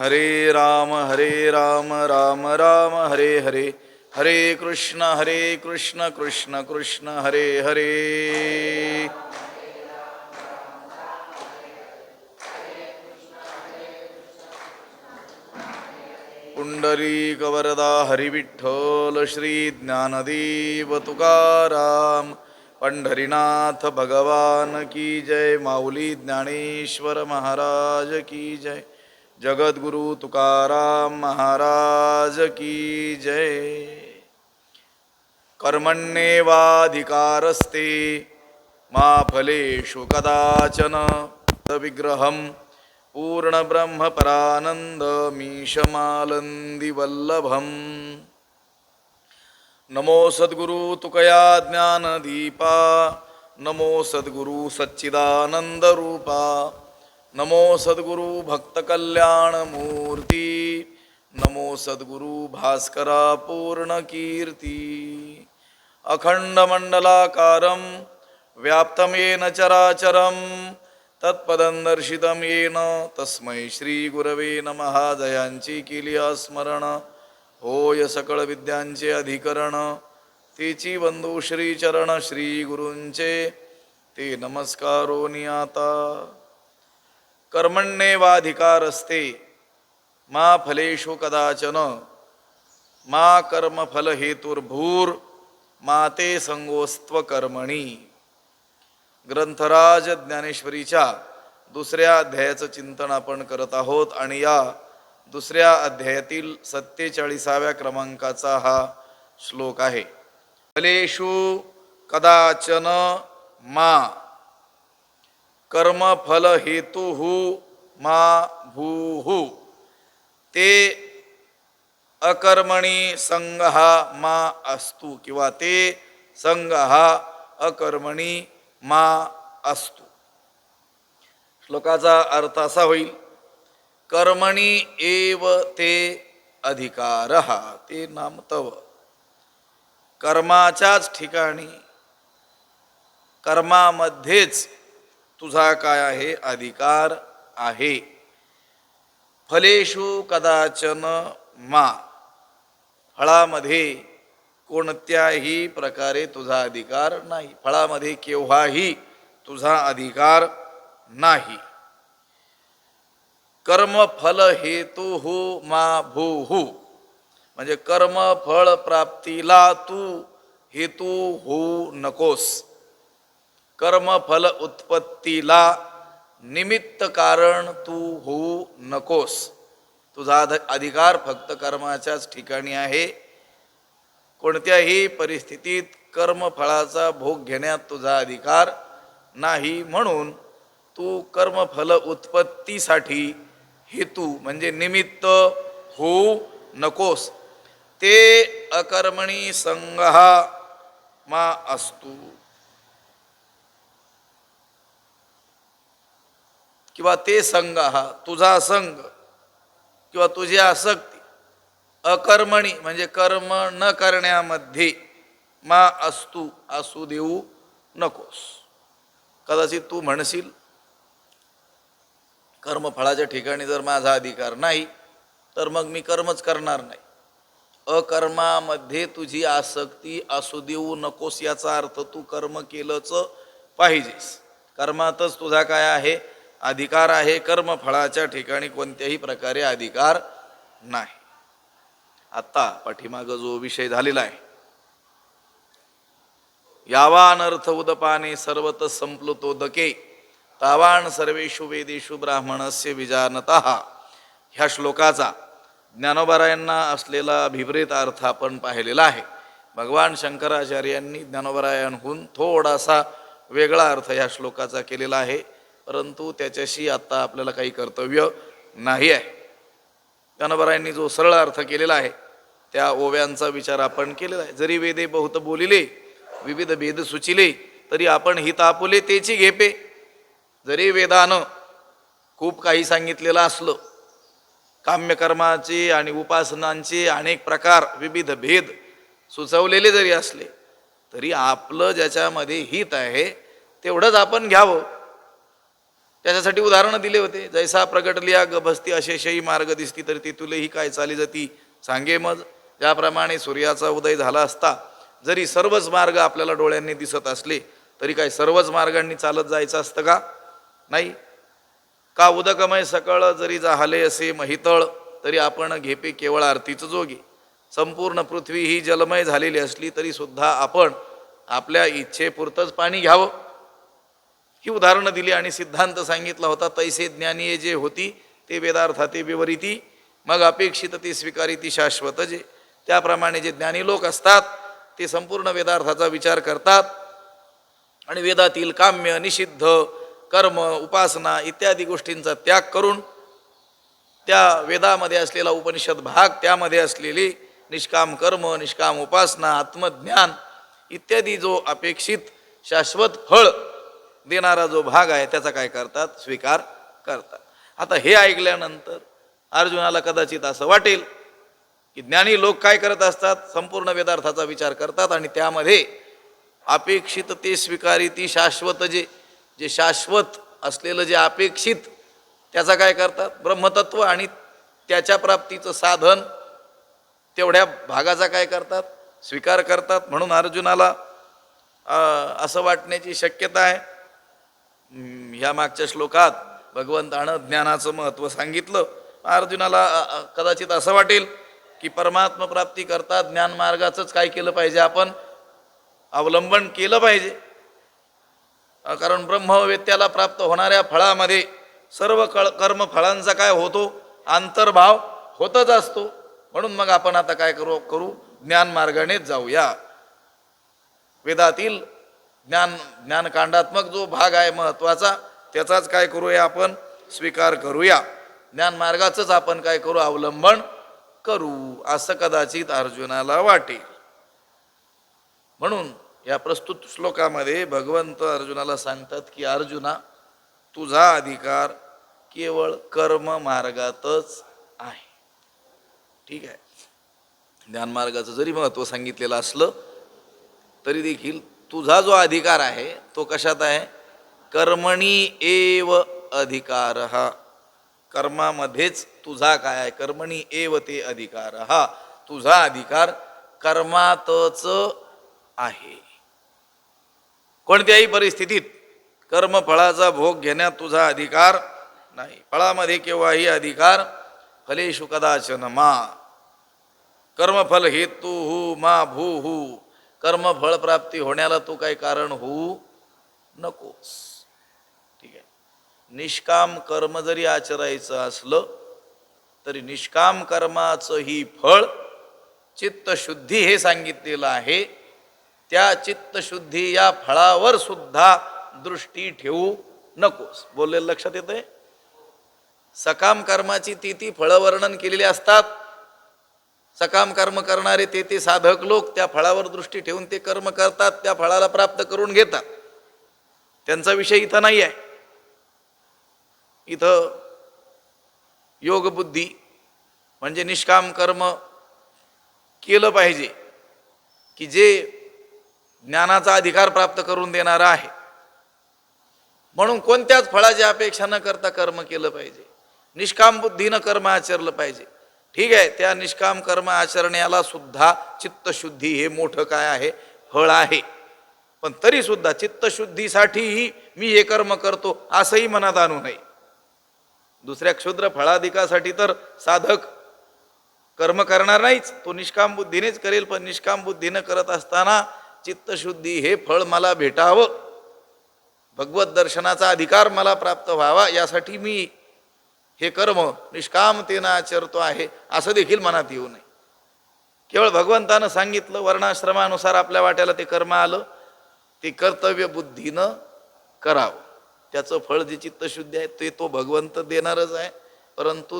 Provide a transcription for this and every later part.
हरे राम राम राम हरे हरे, हरे कृष्ण कृष्ण कृष्ण हरे हरे। पुंडरीक वरदा हरिविठ्ठल श्री ज्ञानदेव तुकाराम, पंढरीनाथ भगवान की जय। माऊली ज्ञानेश्वर महाराज की जय। जगद्गुरु तुकाराम महाराज की जय। कर्मण्येवाधिकारस्ते मा फलेषु कदाचन, विग्रहं पूर्णब्रह्मपरानन्दमीशमालन्दिवल्लभम्। नमो सद्गुरु तुकया ज्ञानदीपा, नमो सद्गुरु सच्चिदानन्दरूपा, नमो सद्गुरु भक्तकल्याणमूर्ती, नमो सद्गुरु भास्करा पूर्णकीर्ती। अखंडमंडलाकारं व्याप्तं येन चराचरं, तत्पदं दर्शितं येन तस्मै श्रीगुरवे नमः। जयांची केली स्मरण, होय सकळ विद्यांचे अधिकरण, तेची बंधू श्रीचरण श्री गुरूंचे ते नमस्कारो नियाता। कर्मण्येवाधिकारस्ते मा फलेषु कदाचन, मा कर्मफल हेतुर्भूर मा ते संगोस्त्व कर्मणी। ग्रंथराज ज्ञानेश्वरीच्या दुसऱ्या अध्यायाचं चिंतन आपण करत आहोत आणि या दुसऱ्या अध्यायातील 47व्या क्रमांकाचा हा श्लोक आहे। फलेषु कदाचन मा कर्मफल हेतुः मा भूः, ते अकर्मणी संगः मा अस्तु, किंवा ते संगः अकर्मणी मा अस्तु। श्लोकाचा अर्थ असा होईल, कर्मणी एव ते अधिकारः, ते नाम तव। कर्माच्याच ठिकाणी कर्मामध्येच तुझा काय आहे, अधिकार आहे। फलेषु कदाचन मा, फळामध्ये कोणत्याही प्रकारे तुझा अधिकार नाही, फळामध्ये केव्हाही तुझा अधिकार नाही। कर्मफल हेतुः मा भूः, म्हणजे कर्मफळ प्राप्तीला तू हेतू होऊ नकोस, कर्मफल उत्पत्तीला निमित्त कारण तू होऊ नकोस। तुझा अधिकार फक्त कर्माच्याच ठिकाणी आहे। कोणत्याही परिस्थितीत कर्मफळाचा भोग घेण्यात तुझा अधिकार नाही, म्हणून तू कर्मफल उत्पत्तीसाठी हेतू म्हणजे निमित्त होऊ नकोस। ते अकर्मणी संगः मा अस्तु, किंवा ते संगः तुझा संग किंवा तुझी आसक्ती, अकर्मणी म्हणजे कर्म न करण्यामध्ये, मा अस्तु असू देऊ नकोस। कदाचित तू म्हणशील, कर्मफळाच्या ठिकाणी जर माझा अधिकार नाही तर मग मी कर्मच करणार नाही। अकर्मामध्ये तुझी आसक्ती असू देऊ नकोस याचा अर्थ तू कर्म केलंच पाहिजेस। कर्मातच तुझा काय आहे, अधिकार आहे। कर्मफळाच्या ठिकाणी कोणत्याही प्रकारे अधिकार नाही। आता पाठीमागं जो विषय झालेला आहे, यावान अर्थ उदपाने सर्वत संप्लुतोदके, तावान सर्वेषु वेदेषु ब्राह्मणस्य विजानतः, ह्या श्लोकाचा ज्ञानोबरायांना असलेला अभिप्रेत अर्थ आपण पाहिलेला आहे। भगवान शंकराचार्यांनी ज्ञानोबरायांहून थोडासा वेगळा अर्थ ह्या श्लोकाचा केलेला आहे, परंतु त्याच्याशी आता आपल्याला काही कर्तव्य नाही आहे। ज्ञानोबरायांनी जो सरळ अर्थ केलेला आहे त्या ओव्यांचा विचार आपण केलेला आहे। जरी वेदे बहुत बोलिले, विविध भेद सुचिले, तरी आपण हित आपुले तेची घेपे। जरी वेदानं खूप काही सांगितलेलं असलं, काम्यकर्माचे आणि उपासनांचे अनेक प्रकार, विविध भेद सुचवलेले जरी असले, तरी आपलं ज्याच्यामध्ये हित आहे तेवढंच आपण घ्यावं। त्याच्यासाठी उदाहरणं दिले होते. जैसा प्रगटलिया गभस्ती अशेषही मार्ग दिसती तरी ती तुलेही काय चाली जाती सांगे मज. ज्याप्रमाणे सूर्याचा उदय झाला असता जरी सर्वच मार्ग आपल्याला डोळ्यांनी दिसत असले तरी काय सर्वच मार्गांनी चालत जायचं असतं का? नाही. का उदकमय सकळ जरी जाहले असे महितळ तरी आपण घेपे केवळ आरतीच जोगे. संपूर्ण पृथ्वी ही जलमय झालेली असली तरी सुद्धा आपण आपल्या इच्छेपुरतंच पाणी घ्यावं, ही उदाहरणं दिली आणि सिद्धांत सांगितला होता. तैसे ज्ञानीये जे होती ते वेदार्थाते विवरिती मग अपेक्षित ते स्वीकारिती शाश्वत जे. त्याप्रमाणे जे ज्ञानी लोक असतात ते संपूर्ण वेदार्थाचा विचार करतात आणि वेदातील काम्य निषिद्ध कर्म उपासना इत्यादी गोष्टींचा त्याग करून त्या वेदामध्ये असलेला उपनिषद भाग त्यामध्ये असलेली निष्काम कर्म निष्काम उपासना आत्मज्ञान इत्यादी जो अपेक्षित शाश्वत फळ देणारा जो भाग आहे त्याचा काय करतात? स्वीकार करतात. आता हे ऐकल्यानंतर अर्जुनाला कदाचित असं वाटेल की ज्ञानी लोक काय करत असतात? संपूर्ण वेदार्थाचा विचार करतात आणि त्यामध्ये अपेक्षित ते स्वीकारिती शाश्वत जे जे शाश्वत असलेलं जे अपेक्षित त्याचा काय करतात? ब्रह्मतत्व आणि त्याच्या प्राप्तीचं साधन तेवढ्या भागाचा काय करतात? स्वीकार करतात. म्हणून अर्जुनाला असं वाटण्याची शक्यता आहे. ह्या मागच्या श्लोकात भगवंतानं ज्ञानाचं महत्त्व सांगितलं. अर्जुनाला कदाचित असं वाटेल की परमात्मा प्राप्ती करता ज्ञान मार्गाचंच काय केलं पाहिजे? आपण अवलंबन केलं पाहिजे. कारण ब्रह्मवेत्याला प्राप्त होणाऱ्या फळामध्ये सर्व कर्म फळांचा काय होतो? अंतर्भाव होतच असतो. म्हणून मग आपण आता काय करू ज्ञान मार्गानेच जाऊया. वेदातील ज्ञानकांडात्मक जो भाग आहे महत्त्वाचा त्याचाच काय करूया? आपण स्वीकार करूया. ज्ञान मार्गाचंच आपण काय करू? अवलंबन करू, असं कदाचित अर्जुनाला वाटेल. म्हणून या प्रस्तुत श्लोकामध्ये भगवंत अर्जुनाला सांगतात की अर्जुना, तुझा अधिकार केवळ कर्म मार्गातच आहे. ठीक आहे, ज्ञानमार्गाचं जरी महत्त्व सांगितलेलं असलं तरी देखील तुझा जो अधिकार आहे तो कशात आहे? कर्मणी एव अधिकार हा. कर्मामध्येच तुझा काय आहे? कर्मणी एव ते अधिकार हा. तुझा अधिकार कर्मातच आहे. कोणत्याही परिस्थितीत कर्मफळाचा भोग घेण्यात तुझा अधिकार नाही. फळामध्ये केव्हाही अधिकार फलेषु कदाचन मा. कर्मफल हेतु मा भूहू. कर्मफळ प्राप्ती होण्याला तू काही कारण होऊ नकोस. ठीक आहे. निष्काम कर्म जरी आचरायचं असलं तरी निष्काम कर्माचं ही फळ चित्तशुद्धी हे सांगितलेलं आहे. त्या चित्तशुद्धी या फळावर सुद्धा दृष्टी ठेवू नकोस. बोललेलं लक्षात येतंय? सकाम कर्माची ती फळं वर्णन केलेली असतात. सकाम कर्म करणारे ते साधक लोक त्या फळावर दृष्टी ठेवून ते कर्म करतात, त्या फळाला प्राप्त करून घेतात. त्यांचा विषय इथं नाही आहे. इथं योगबुद्धी म्हणजे निष्काम कर्म केलं पाहिजे की जे ज्ञानाचा अधिकार प्राप्त करून देणारा आहे. म्हणून कोणत्याच फळाची अपेक्षा न करता कर्म केलं पाहिजे. निष्काम बुद्धीनं कर्म आचरलं पाहिजे. ठीक आहे, त्या निष्काम कर्म आचरण्याला सुद्धा चित्तशुद्धी हे मोठं काय आहे? फळ आहे. पण तरी सुद्धा चित्तशुद्धीसाठीही मी हे कर्म करतो असंही मनात आणू नये. दुसऱ्या क्षुद्र फळाधिकासाठी तर साधक कर्म करणार नाहीच, तो निष्काम बुद्धीनेच करेल. पण निष्काम बुद्धीनं करत असताना चित्तशुद्धी हे फळ मला भेटावं, भगवत दर्शनाचा अधिकार मला प्राप्त व्हावा, यासाठी मी हे कर्म निष्कामतेनं आचरतो आहे असं देखील मनात येऊ नये. केवळ भगवंतानं सांगितलं, वर्णाश्रमानुसार आपल्या वाट्याला ते कर्म आलं, ते कर्तव्य बुद्धीनं करावं. त्याचं फळ जी चित्तशुद्धी आहे ते तो भगवंत देणारच आहे. परंतु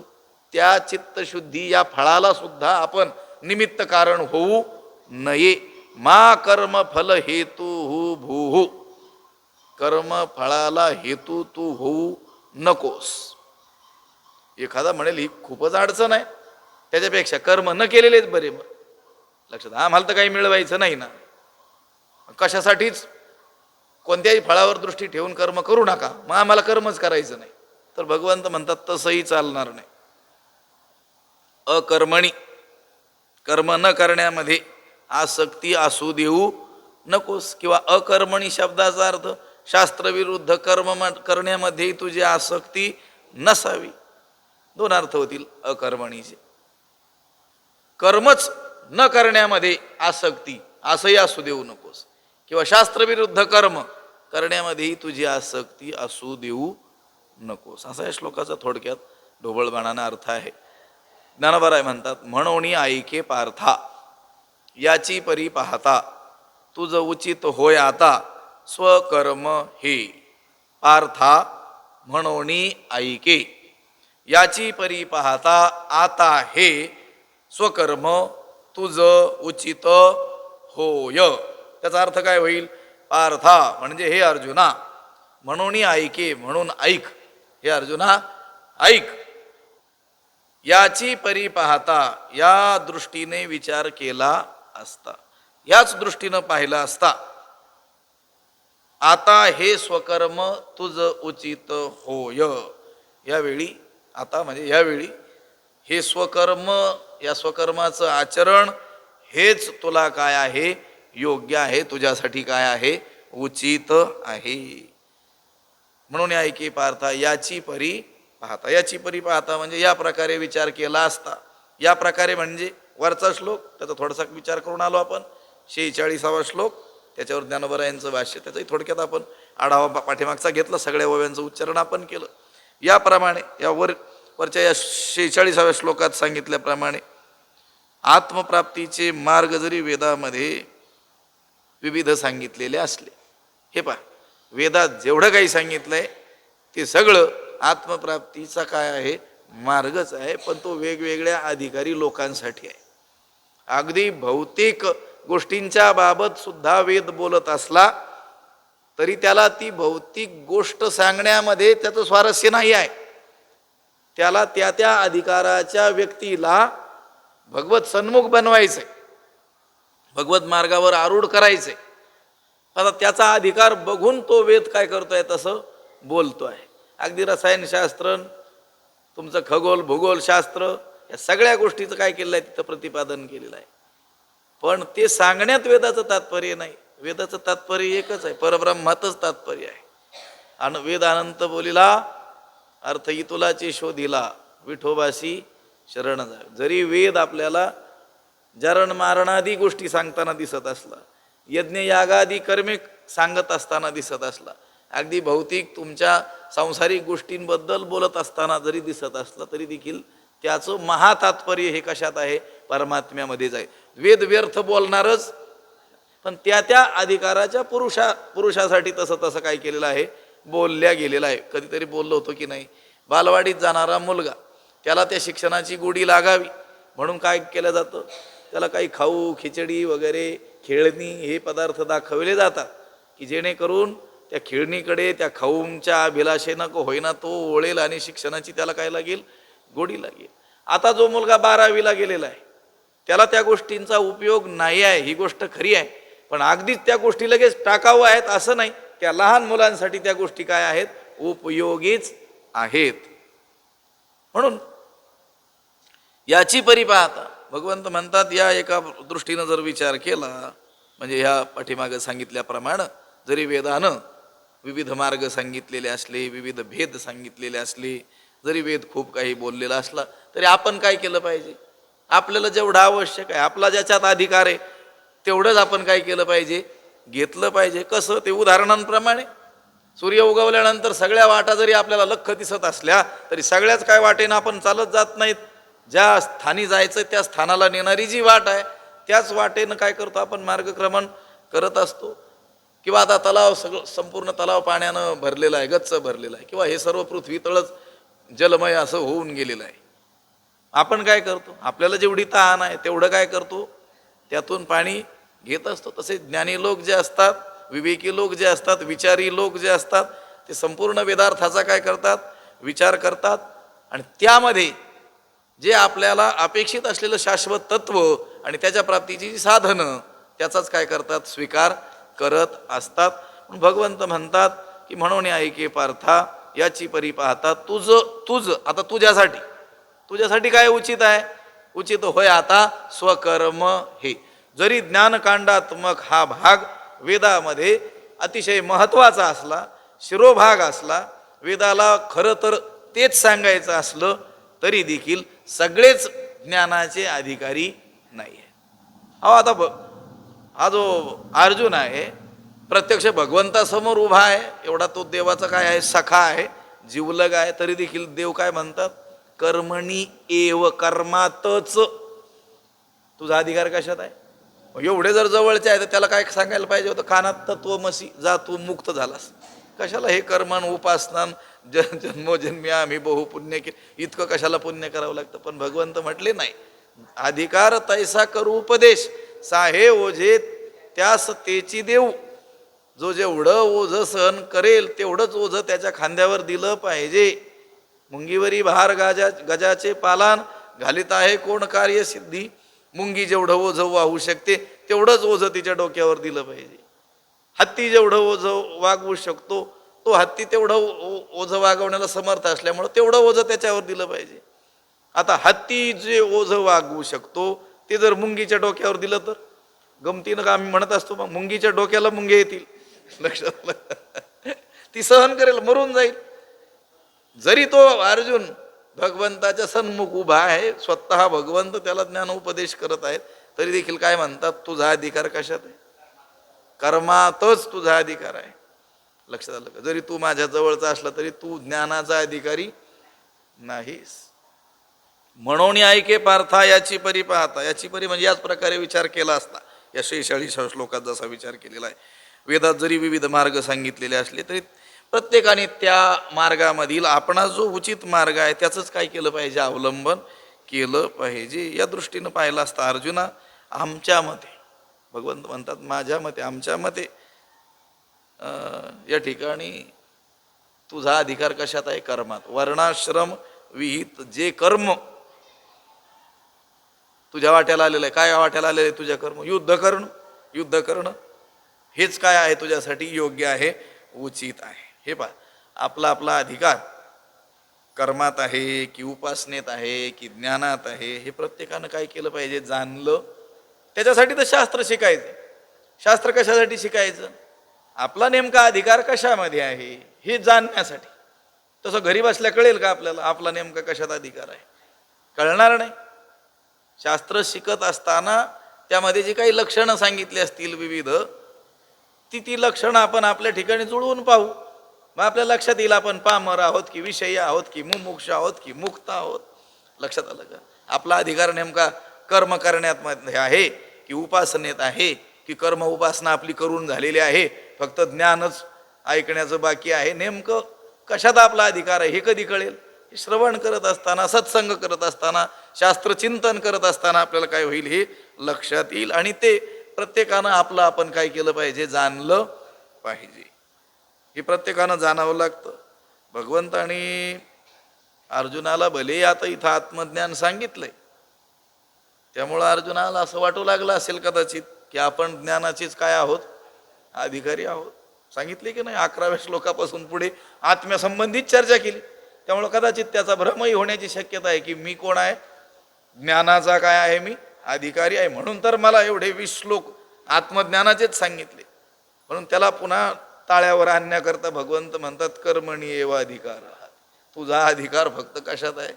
त्या चित्तशुद्धी या फळाला सुद्धा आपण निमित्त कारण होऊ नये. मा कर्म फल हेतु भूहू. कर्म फळाला हेतू तू होऊ नकोस. एखादा म्हणेल ही खूपच अडचण आहे, त्याच्यापेक्षा कर्म न केलेलेच बरे. मग लक्षात, आम्हाला तर काही मिळवायचं नाही ना, कशासाठीच कोणत्याही फळावर दृष्टी ठेवून कर्म करू नका, मग आम्हाला कर्मच करायचं नाही. तर भगवंत म्हणतात तसंही चालणार नाही. अकर्मणी, कर्म न करण्यामध्ये आसक्ती असू देऊ नकोस. किंवा अकर्मणी शब्दाचा अर्थ शास्त्रविरुद्ध कर्म करण्यामध्ये तुझी आसक्ती नसावी. दोन अर्थ होतील अकर्मणीचे. कर्मच न करण्यामध्ये आसक्ती असंही असू देऊ नकोस, किंवा शास्त्रविरुद्ध कर्म करण्यामध्येही तुझी आसक्ती असू देऊ नकोस. असा या श्लोकाचा थोडक्यात ढोबळबाणाने अर्थ आहे. ज्ञानोबराय म्हणतात, म्हणोनी ऐके पार्था याची परी पाहता तुझ उचित होय आता स्वकर्म हे. पार्था म्हणोनी ऐके याची परी पाहता आता हे स्वकर्म तुझ उचित होय. त्याचा अर्थ काय होईल? पार्था म्हणजे हे अर्जुना, म्हणोनी ऐके म्हणून ऐक, हे अर्जुना ऐक. याची परी पाहता या दृष्टीने विचार केला असता, याच दृष्टीनं पाहिला असता, आता हे स्वकर्म तुझ उचित होय. यावेळी, आता म्हणजे यावेळी, हे स्वकर्म, या स्वकर्माचं आचरण हेच तुला काय आहे? योग्य आहे, तुझ्यासाठी काय आहे? उचित आहे. म्हणून ऐके पार्था याची परी पाहता. याची परी पाहता म्हणजे या प्रकारे विचार केला असता. या प्रकारे म्हणजे वरचा श्लोक, त्याचा थोडासा विचार करून आलो आपण. 46वा श्लोक, त्याच्यावर ज्ञानोबरायांचं भाष्य, त्याचाही थोडक्यात आपण आढावा पाठीमागचा घेतला, सगळ्या ओव्यांचं उच्चारण आपण केलं. याप्रमाणे या वरच्या या 46व्या श्लोकात सांगितल्याप्रमाणे आत्मप्राप्तीचे मार्ग जरी वेदामध्ये विविध सांगितलेले असले, हे पहा, वेदात जेवढं काही सांगितलंय ते सगळं आत्मप्राप्तीचा काय आहे? मार्गच आहे, पण तो वेगवेगळ्या अधिकारी लोकांसाठी आहे. अगदी भौतिक गोष्टींच्या बाबत सुद्धा वेद बोलत असला तरी त्याला ती भौतिक गोष्ट सांगण्यामध्ये त्याचं स्वारस्य नाही आहे. त्याला त्या त्या अधिकाराच्या व्यक्तीला भगवत सन्मुख बनवायचंय, भगवत मार्गावर आरूढ करायचंय. आता त्याचा अधिकार बघून तो वेद काय करतोय? तसं बोलतो आहे. अगदी रसायनशास्त्र, तुमचं खगोल भूगोलशास्त्र, या सगळ्या गोष्टीचं काय केलेलं आहे? तिथं प्रतिपादन केलेलं आहे. पण ते सांगण्यात वेदाचं तात्पर्य नाही. वेदाचं तात्पर्य एकच आहे, परब्रह्मातच तात्पर्य आहे. आणि वेद अनंत बोलिला, अर्थ इतुलाचे शोधिला, विठोबाशी शरण जावे. जरी वेद आपल्याला जरण मारणादी गोष्टी सांगताना दिसत असला, यज्ञ यागादी कर्मे सांगत असताना दिसत असला, अगदी भौतिक तुमच्या सांसारिक गोष्टींबद्दल बोलत असताना जरी दिसत असला, तरी देखील त्याचं महातात्पर्य हे कशात आहे? परमात्म्यामध्येच आहे. वेद व्यर्थ बोलणारच, पण त्या त्या अधिकाराच्या पुरुषासाठी तसं तसं काय केलेलं आहे? बोलल्या गेलेलं आहे. कधीतरी बोललो होतो की नाही, बालवाडीत जाणारा मुलगा, त्याला त्या शिक्षणाची गोडी लागावी म्हणून काय केलं जातं? त्याला काही खाऊ, खिचडी वगैरे, खेळणी हे पदार्थ दाखवले जातात की जेणेकरून त्या खेळणीकडे, त्या खाऊंच्या अभिलाषेनं होईना तो ओळेल आणि शिक्षणाची त्याला काय लागेल? गोडी लागेल. आता जो मुलगा 12वीला गेलेला आहे, त्याला त्या गोष्टींचा उपयोग नाही आहे, ही गोष्ट खरी आहे, पण अगदीच त्या गोष्टी लगेच टाकावं आहेत असं नाही. त्या लहान मुलांसाठी त्या गोष्टी काय आहेत? उपयोगीच आहेत. म्हणून याची परी पाहता भगवंत म्हणतात, या एका दृष्टीनं जर विचार केला, म्हणजे ह्या पाठीमागं सांगितल्याप्रमाणे जरी वेदानं विविध मार्ग सांगितलेले असले, विविध भेद सांगितलेले असले, जरी वेद खूप काही बोललेला असला, तरी आपण काय केलं पाहिजे? आपल्याला जेवढं आवश्यक आहे, आपला ज्याच्यात अधिकार आहे तेवढंच आपण काय केलं पाहिजे? घेतलं पाहिजे. कसं? ते उदाहरणांप्रमाणे. सूर्य उगवल्यानंतर सगळ्या वाटा जरी आपल्याला लख्ख दिसत असल्या तरी सगळ्याच काय वाटेनं आपण चालत जात नाहीत. ज्या स्थानी जायचं त्या स्थानाला नेणारी जी वाट आहे त्याच वाटेनं काय करतो आपण? मार्गक्रमण करत असतो. किंवा आता तलाव, सगळं संपूर्ण तलाव पाण्यानं भरलेला आहे, गच्च भरलेला आहे, किंवा हे सर्व पृथ्वी तळच जलमय असं होऊन गेलेलं आहे. आपण काय करतो? आपल्याला जेवढी तहान आहे तेवढं काय करतो? त्यातून पाणी घेत असतो. तसे ज्ञानी लोक जे असतात, विवेकी लोक जे असतात, विचारी लोक जे असतात, ते संपूर्ण वेदार्थाचा काय करतात? विचार करतात. आणि त्यामध्ये जे आपल्याला अपेक्षित असलेलं शाश्वत तत्व आणि त्याच्या प्राप्तीची जी साधनं, त्याचाच काय करतात? स्वीकार करत असतात. भगवंत म्हणतात की म्हणून ऐके पार्था याची परी पाहता तुझ आता तुझ्यासाठी काय उचित आहे? उचित होय आता स्वकर्म हे. जरी ज्ञानकांडात्मक हा भाग वेदामध्ये अतिशय महत्त्वाचा असला, शिरोभाग असला, वेदाला खरं तर तेच सांगायचं असलं तरी देखील सगळेच ज्ञानाचे अधिकारी नाही आहे. अहो आता हा जो अर्जुन आहे प्रत्यक्ष भगवंतासमोर उभा आहे, एवढा तो देवाचा काय आहे, सखा आहे, जीवलग आहे, तरी देखील देव काय म्हणतात? कर्मणी एव, कर्मातच तुझा अधिकार कशात आहे? एवढे जर जवळचे आहे तर त्याला काय सांगायला पाहिजे होतं? कानात तत्वमसी, जा तू मुक्त झालास. कशाला हे कर्मन उपासनान जन्मोजन्मी आम्ही बहुपुण्य केले, इतकं कशाला पुण्य करावं लागतं? पण भगवंत म्हटले नाही, अधिकार तैसा करू उपदेश, साहे ओझे त्यास तेची देऊ. जो जेवढं ओझं सहन करेल तेवढंच ओझं त्याच्या खांद्यावर दिलं पाहिजे. मुंगीवरी भार गजाचे पालान, घालीत आहे कोण कार्य सिद्धी. मुंगी जेवढं ओझं वाहू शकते तेवढंच ओझं तिच्या डोक्यावर दिलं पाहिजे. हत्ती जेवढं ओझं वागवू शकतो तो हत्ती तेवढं ओझं वागवण्याला समर्थ असल्यामुळं तेवढं ओझं त्याच्यावर दिलं पाहिजे. आता हत्ती जे ओझं वागवू शकतो ते जर मुंगीच्या डोक्यावर दिलं तर गमतीनं का आम्ही म्हणत असतो, मग मुंगीच्या डोक्याला मुंगे येतील. लक्षात ती सहन करेल, मरून जाईल. जरी तो अर्जुन भगवंताच्या सन्मुख उभा आहे, स्वतः भगवंत त्याला ज्ञान उपदेश करत आहेत, तरी देखील काय म्हणतात? तुझा अधिकार कशात आहे? कर्मातच तुझा अधिकार आहे. लक्षात आलं का? जरी तू माझ्या जवळचा असला तरी तू ज्ञानाचा अधिकारी नाहीस. म्हणून ऐके पार्था याची परी पाहता. याची परी म्हणजे याच प्रकारे विचार केला असता, या 46 श्लोकात जसा विचार केलेला आहे. वेदात जरी विविध मार्ग सांगितलेले असले तरी प्रत्येकाने त्या मार्गामधील आपणा जो उचित मार्ग आहे त्याचंच काय केलं पाहिजे? अवलंबन केलं पाहिजे. या दृष्टीनं पाहिलं असता अर्जुना, आमच्या मते, भगवंत म्हणतात माझ्या मते, आमच्या मते या ठिकाणी तुझा अधिकार कशात आहे? कर्मात. वर्णाश्रम विहित जे कर्म तुझ्या वाट्याला आलेलं आहे, काय वाट्याला आलेलं आहे तुझ्या कर्म? युद्ध करणं हेच काय आहे तुझ्यासाठी योग्य आहे, उचित आहे. हे पहा, आपला अधिकार कर्मात आहे की उपासनेत आहे की ज्ञानात आहे, हे प्रत्येकानं काय केलं पाहिजे? जाणलं. त्याच्यासाठी तर शास्त्र शिकायचं. शास्त्र कशासाठी शिकायचं? आपला नेमका अधिकार कशामध्ये आहे हे जाणण्यासाठी. तसं घरी बसल्या कळेल का आपल्याला आपला नेमका कशात अधिकार आहे? कळणार नाही. शास्त्र शिकत असताना त्यामध्ये जी काही लक्षणं सांगितली असतील विविध, ती लक्षणं आपण आपल्या ठिकाणी जुळवून पाहू. मग आपल्या लक्षात येईल आपण पामर आहोत की विषयी आहोत की मुमुक्ष आहोत की मुक्त आहोत. लक्षात आलं का? आपला अधिकार नेमका कर्म करण्यात आहे की उपासनेत आहे, की कर्म उपासना आपली करून झालेली आहे, फक्त ज्ञानच ऐकण्याचं बाकी आहे? नेमकं कशात आपला अधिकार आहे हे कधी कळेल? श्रवण करत असताना, सत्संग करत असताना, शास्त्रचिंतन करत असताना आपल्याला काय होईल हे लक्षात येईल. आणि ते प्रत्येकानं आपलं आपण काय केलं पाहिजे? जाणलं पाहिजे. हे प्रत्येकानं जाणावं लागतं. भगवंतानी अर्जुनाला भले आता इथं आत्मज्ञान सांगितलंय, त्यामुळं अर्जुनाला असं वाटू लागलं असेल कदाचित की आपण ज्ञानाचेच काय आहोत? अधिकारी आहोत. सांगितले की नाही? 11व्या श्लोकापासून पुढे आत्म्यासंबंधित चर्चा केली. त्यामुळं कदाचित त्याचा भ्रमही होण्याची शक्यता आहे की मी कोण आहे? ज्ञानाचा काय आहे? मी अधिकारी आहे. म्हणून तर मला एवढे 20 श्लोक आत्मज्ञानाचेच सांगितले. म्हणून त्याला पुन्हा ताळ्यावर आणण्याकरता भगवंत म्हणतात कर्मणी एव अधिकार. तुझा अधिकार फक्त कशात आहे?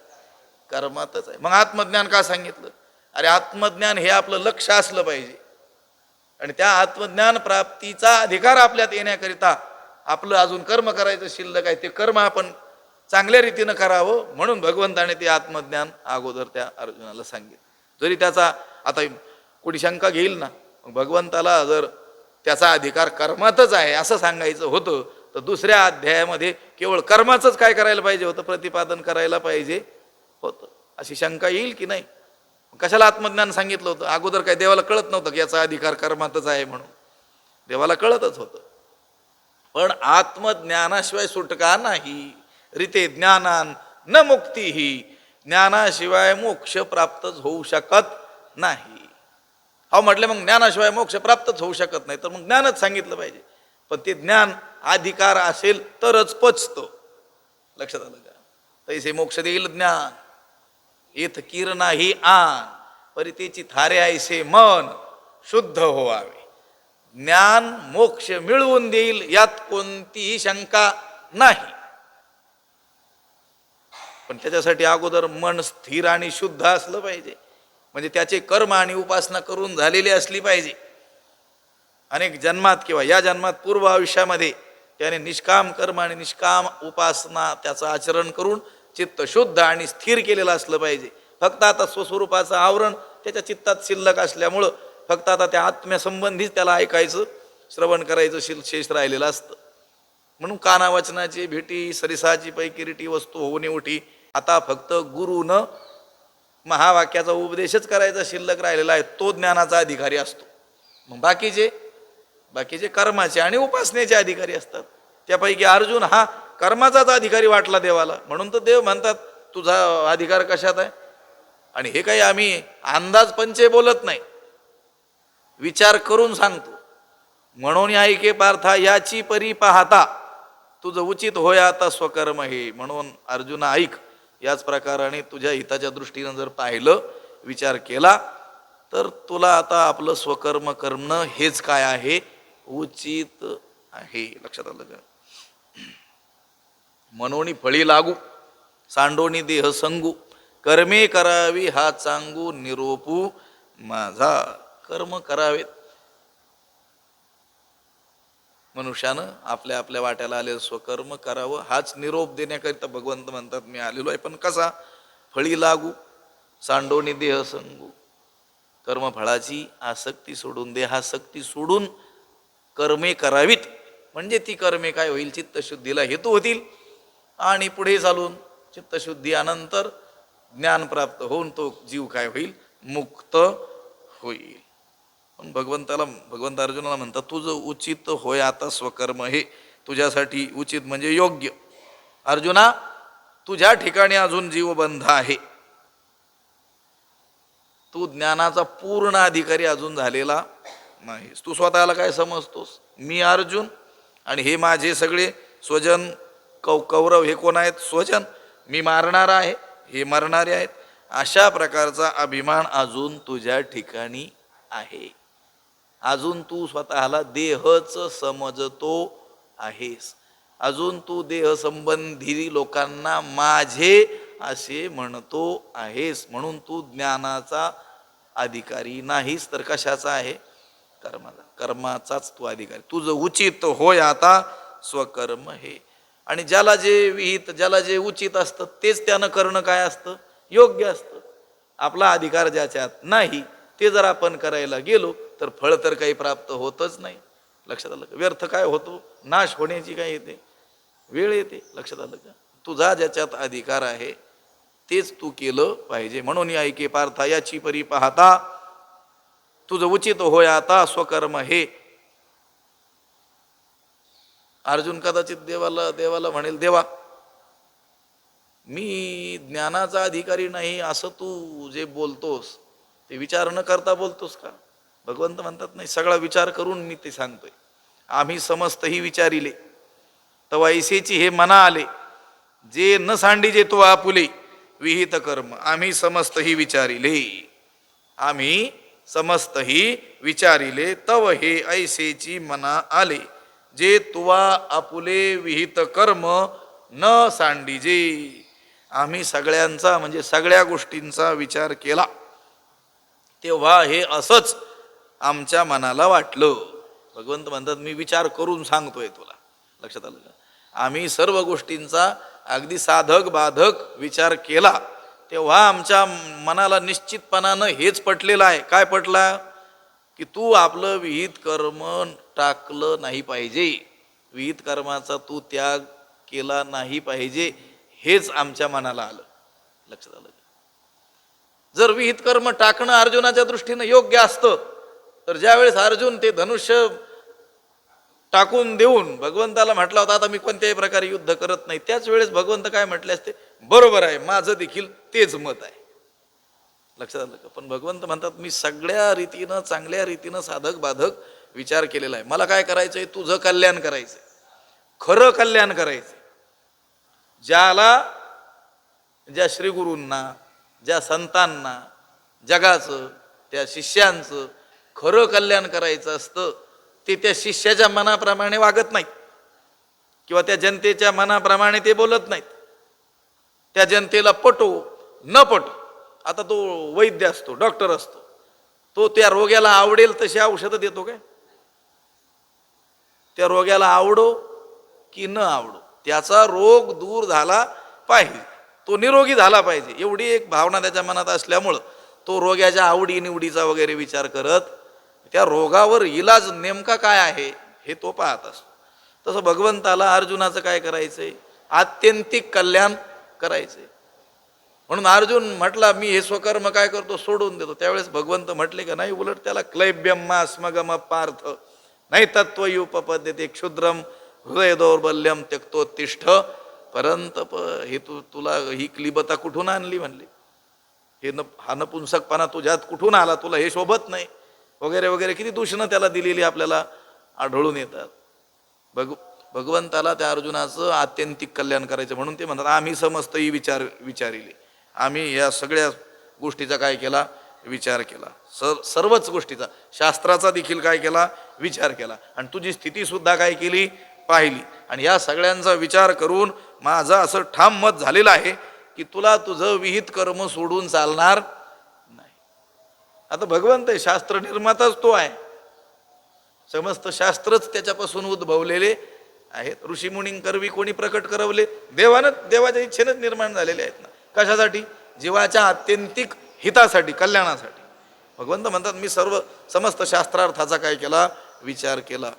कर्मातच आहे. मग आत्मज्ञान का सांगितलं? अरे आत्मज्ञान हे आपलं लक्ष असलं पाहिजे, आणि त्या आत्मज्ञान प्राप्तीचा अधिकार आपल्यात येण्याकरिता आपलं अजून कर्म करायचं शिल्लक आहे. ते कर्म आपण चांगल्या रीतीनं करावं, म्हणून भगवंताने ते आत्मज्ञान अगोदर त्या अर्जुनाला सांगितलं. जरी त्याचा आता कोणी शंका घेईल ना, भगवंताला जर त्याचा अधिकार कर्मातच आहे असं सांगायचं होतं तर दुसऱ्या अध्यायामध्ये केवळ कर्माचंच काय करायला पाहिजे होतं? प्रतिपादन करायला पाहिजे होतं. अशी शंका येईल की नाही? कशाला आत्मज्ञान सांगितलं होतं? अगोदर काय देवाला कळत नव्हतं की याचा अधिकार कर्मातच आहे म्हणून? देवाला कळतच होतं. पण आत्मज्ञानाशिवाय सुटका नाही. रीते ज्ञानान न मुक्तीही, ज्ञानाशिवाय मोक्ष प्राप्तच होऊ शकत नाही. अहो म्हटले मग ज्ञानाशिवाय मोक्ष प्राप्तच होऊ शकत नाही तर मग ज्ञानच सांगितलं पाहिजे. पण ते ज्ञान अधिकार असेल तरच पचतं. लक्षात आलं का? तैसे मोक्ष देईल ज्ञान, येथ कीर नाही आन, परितेची थारे ऐसे मन शुद्ध व्हावे. ज्ञान मोक्ष मिळवून देईल यात कोणतीही शंका नाही. पण त्याच्यासाठी अगोदर मन स्थिर आणि शुद्ध असलं पाहिजे. म्हणजे त्याचे कर्म आणि उपासना करून झालेली असली पाहिजे. अनेक जन्मात किंवा या जन्मात पूर्व आयुष्यामध्ये त्याने निष्काम कर्म आणि निष्काम उपासना त्याचं आचरण करून चित्त शुद्ध आणि स्थिर केलेलं असलं पाहिजे. फक्त आता स्वस्वरूपाचं आवरण त्याच्या चित्तात शिल्लक असल्यामुळं फक्त आता त्या आत्म्यासंबंधीच त्याला ऐकायचं, श्रवण करायचं शेष राहिलेलं असतं. म्हणून कानावचनाची भेटी सरिसाची पैकिरीटी वस्तू होऊन उठी. आता फक्त गुरुनं महावाक्याचा उपदेशच करायचा शिल्लक राहिलेला आहे, तो ज्ञानाचा अधिकारी असतो. मग बाकीचे कर्माचे आणि उपासनेचे अधिकारी असतात. त्यापैकी अर्जुन हा कर्माचाच अधिकारी वाटला देवाला, म्हणून तर देव म्हणतात तुझा अधिकार कशात आहे. आणि हे काही आम्ही अंदाज पंचे बोलत नाही, विचार करून सांगतो. म्हणून ऐके पार्था याची परी पाहता तुझं उचित होय आता स्वकर्म हे. म्हणून अर्जुना ऐक, याच प्रकाराने तुझ्या हिताच्या दृष्टीनं जर पाहिलं, विचार केला, तर तुला आता आपलं स्वकर्म करणं हेच काय आहे, उचित आहे. लक्षात आलं का? मनोनी फळी लागू सांडोनी देह संगू, कर्मे करावी हा चांगू निरोपू माझा. कर्म करावेत. मनुष्यानं आपल्या आपल्या वाट्याला आलेलं स्वकर्म करावं, हाच निरोप देण्याकरिता भगवंत म्हणतात मी आलेलो आहे. पण कसा? फळी लागू सांडोनी देह संगू, कर्मफळाची आसक्ती सोडून, देहासक्ती सोडून कर्मे करावीत. म्हणजे ती कर्मे काय होईल, चित्तशुद्धीला हेतू होतील आणि पुढे चालून चित्तशुद्धी अनंतर ज्ञान प्राप्त होऊन तो जीव काय होईल, मुक्त होईल. पण भगवंत अर्जुनाला म्हणतात तुझं उचित होय आता स्वकर्म हे. तुझ्यासाठी उचित म्हणजे योग्य. अर्जुना, तुझ्या ठिकाणी अजून जीवबंध आहे. तू ज्ञानाचा पूर्ण अधिकारी अजून झालेला नाहीस. तू स्वतःला काय समजतोस, मी अर्जुन आणि हे माझे सगळे स्वजन. कौरव हे कोण आहेत? स्वजन. मी मारणार आहे, हे मरणारे आहेत. अशा प्रकारचा अभिमान अजून तुझ्या ठिकाणी आहे. अजून तू स्वतःला देहच समजतो आहेस. अजून तू देहसंबंधी लोकांना माझे असे म्हणतो आहेस. म्हणून तू ज्ञानाचा अधिकारी नाहीस, तर कशाचा आहे? कर्माचा. कर्माचाच तू अधिकारी. तुझं उचित होय आता स्वकर्म हे. आणि ज्याला जे विहित, ज्याला जे उचित असतं तेच त्यानं करणं काय असतं, योग्य असतं. आपला अधिकार ज्याच्यात नाही ते जर आपण करायला गेलो तर फळ तर काही प्राप्त होतच नाही. लक्षात आलं का? व्यर्थ काय होतो, नाश होण्याची काय येते, वेळ येते. लक्षात आलं का? तुझा ज्याच्यात अधिकार आहे तेच तू केलं पाहिजे. म्हणून ऐके पार्था याची परी पाहता तुझं उचित होय आता स्वकर्म हे. अर्जुन कदाचित देवाला म्हणेल, देवा मी ज्ञानाचा अधिकारी नाही असं तू जे बोलतोस ते विचार न करता बोलतोस का? भगवंत म्हणतात नाही, सगळा विचार करून मी ते सांगतोय. आम्ही समस्त ही विचारिले तवा ऐसेची हे मना आले, जे न सांडीजे तो आपुले विहित कर्म. आम्ही समस्त ही विचारिले, आम्ही समस्त ही विचारिले तव हे ऐसेची मना आले, जे तुवा आपुले विहित कर्म न सांडीजे. आम्ही सगळ्यांचा म्हणजे सगळ्या गोष्टींचा विचार केला तेव्हा हे असंच आमच्या मनाला वाटलं. भगवंत म्हणतात मी विचार करून सांगतोय तुला. लक्षात आलं का? आम्ही सर्व गोष्टींचा अगदी साधक बाधक विचार केला तेव्हा आमच्या मनाला निश्चितपणानं हेच पटलेलं आहे. काय पटला? की तू आपलं विहित कर्म टाकलं नाही पाहिजे, विहित कर्माचा तू त्याग केला नाही पाहिजे, हेच आमच्या मनाला आलं. लक्षात आलं? जर विहित कर्म टाकणं अर्जुनाच्या दृष्टीनं योग्य असतं तर ज्यावेळेस अर्जुन ते धनुष्य टाकून देऊन भगवंताला म्हटला होता आता मी कोणत्याही प्रकारे युद्ध करत नाही, त्याच वेळेस भगवंत काय म्हटले असते, बरोबर आहे, माझं देखील तेच मत आहे. लक्षात आलं का? पण भगवंत म्हणतात मी सगळ्या रीतीनं चांगल्या रीतीनं साधक बाधक विचार केलेला आहे. मला काय करायचंय? तुझं कल्याण करायचंय, खरं कल्याण करायचंय. ज्या श्रीगुरूंना, ज्या संतांना, जगाचं, त्या शिष्यांचं खरं कल्याण करायचं असतं, ते त्या शिष्याच्या मनाप्रमाणे वागत नाहीत किंवा त्या जनतेच्या मनाप्रमाणे ते बोलत नाहीत. त्या जनतेला पटो न पटो, आता तो वैद्य असतो, डॉक्टर असतो, तो त्या रोग्याला आवडेल तशी औषधं देतो काय? त्या रोग्याला आवडो की न आवडो, त्याचा रोग दूर झाला पाहिजे, तो निरोगी झाला पाहिजे, एवढी एक भावना त्याच्या मनात असल्यामुळं तो रोग्याच्या आवडी निवडीचा वगैरे विचार करत त्या रोगावर इलाज नेमका काय आहे हे तो पाहत असतो. तसं भगवंताला अर्जुनाचं काय करायचंय? आत्यंतिक कल्याण करायचंय. म्हणून अर्जुन म्हटला, मी हे स्वकर्म काय करतो? सोडून देतो. त्यावेळेस भगवंत म्हटले का नाही, उलट त्याला क्लैब्यम स्मगम पार्थ नाही तत्त्वयुपपद्यते क्षुद्रम हृदय दौर्बल्यम त्यक्तोत्तिष्ठ परंतप. हे तुला ही क्लिबता कुठून आणली म्हणले? हा नपुंसकपणा तुझ्यात कुठून आला? तुला हे शोभत नाही वगैरे वगैरे किती दूषणं त्याला दिलेली आपल्याला आढळून येतात. भगवंताला त्या अर्जुनाचं आत्यंतिक कल्याण करायचं म्हणून ते म्हणतात, आम्ही समस्त ही विचारिले, आम्ही या सगळ्या गोष्टीचा काय केला? विचार केला. सर्वच गोष्टीचा, शास्त्राचा देखील काय केला? विचार केला. आणि तुझी स्थिती सुद्धा काय केली? पाहिली. आणि या सगळ्यांचा विचार करून माझं असं ठाम मत झालेलं आहे की तुला तुझं विहित कर्म सोडून चालणार नाही. आता भगवंत आहे, शास्त्र निर्माताच तो आहे, समस्त शास्त्रच त्याच्यापासून उद्भवलेले आहेत. ऋषीमुनींकरवी कोणी प्रकट करवले? देवाच्या इच्छेनेच निर्माण झालेले आहेत ना. कशासाठी? जीवाच्या आत्यंतिक हितासाठी, कल्याणासाठी. भगवंत म्हणतात, मी समस्त शास्त्रार्थाचा काय केला? विचार केला.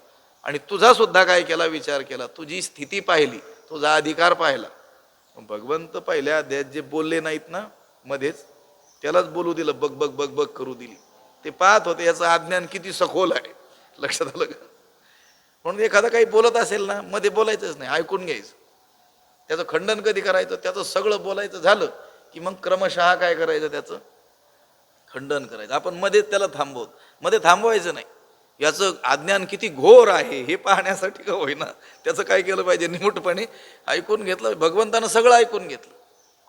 आणि तुझा सुद्धा काय केला? विचार केला. तुझी स्थिती पाहिली, तुझा अधिकार पाहिला. भगवंत पहिल्या अध्यायात जे बोलले नाहीत ना मध्येच, त्यालाच बोलू दिलं, बग बग बग बग करू दिली. ते पाहत होते याचं अज्ञान किती सखोल आहे. लक्षात आलं का? म्हणून एखादा काही बोलत असेल ना, मध्ये बोलायचंच नाही, ऐकून घ्यायचं. त्याचं खंडन कधी करायचं? त्याचं सगळं बोलायचं झालं की मग क्रमशः काय करायचं? त्याचं खंडन करायचं. आपण मध्येच त्याला मध्ये थांबवायचं नाही. याचं अज्ञान किती घोर आहे हे पाहण्यासाठी का होईना त्याचं काय केलं पाहिजे? निमूटपणे ऐकून घेतलं. भगवंतानं सगळं ऐकून घेतलं.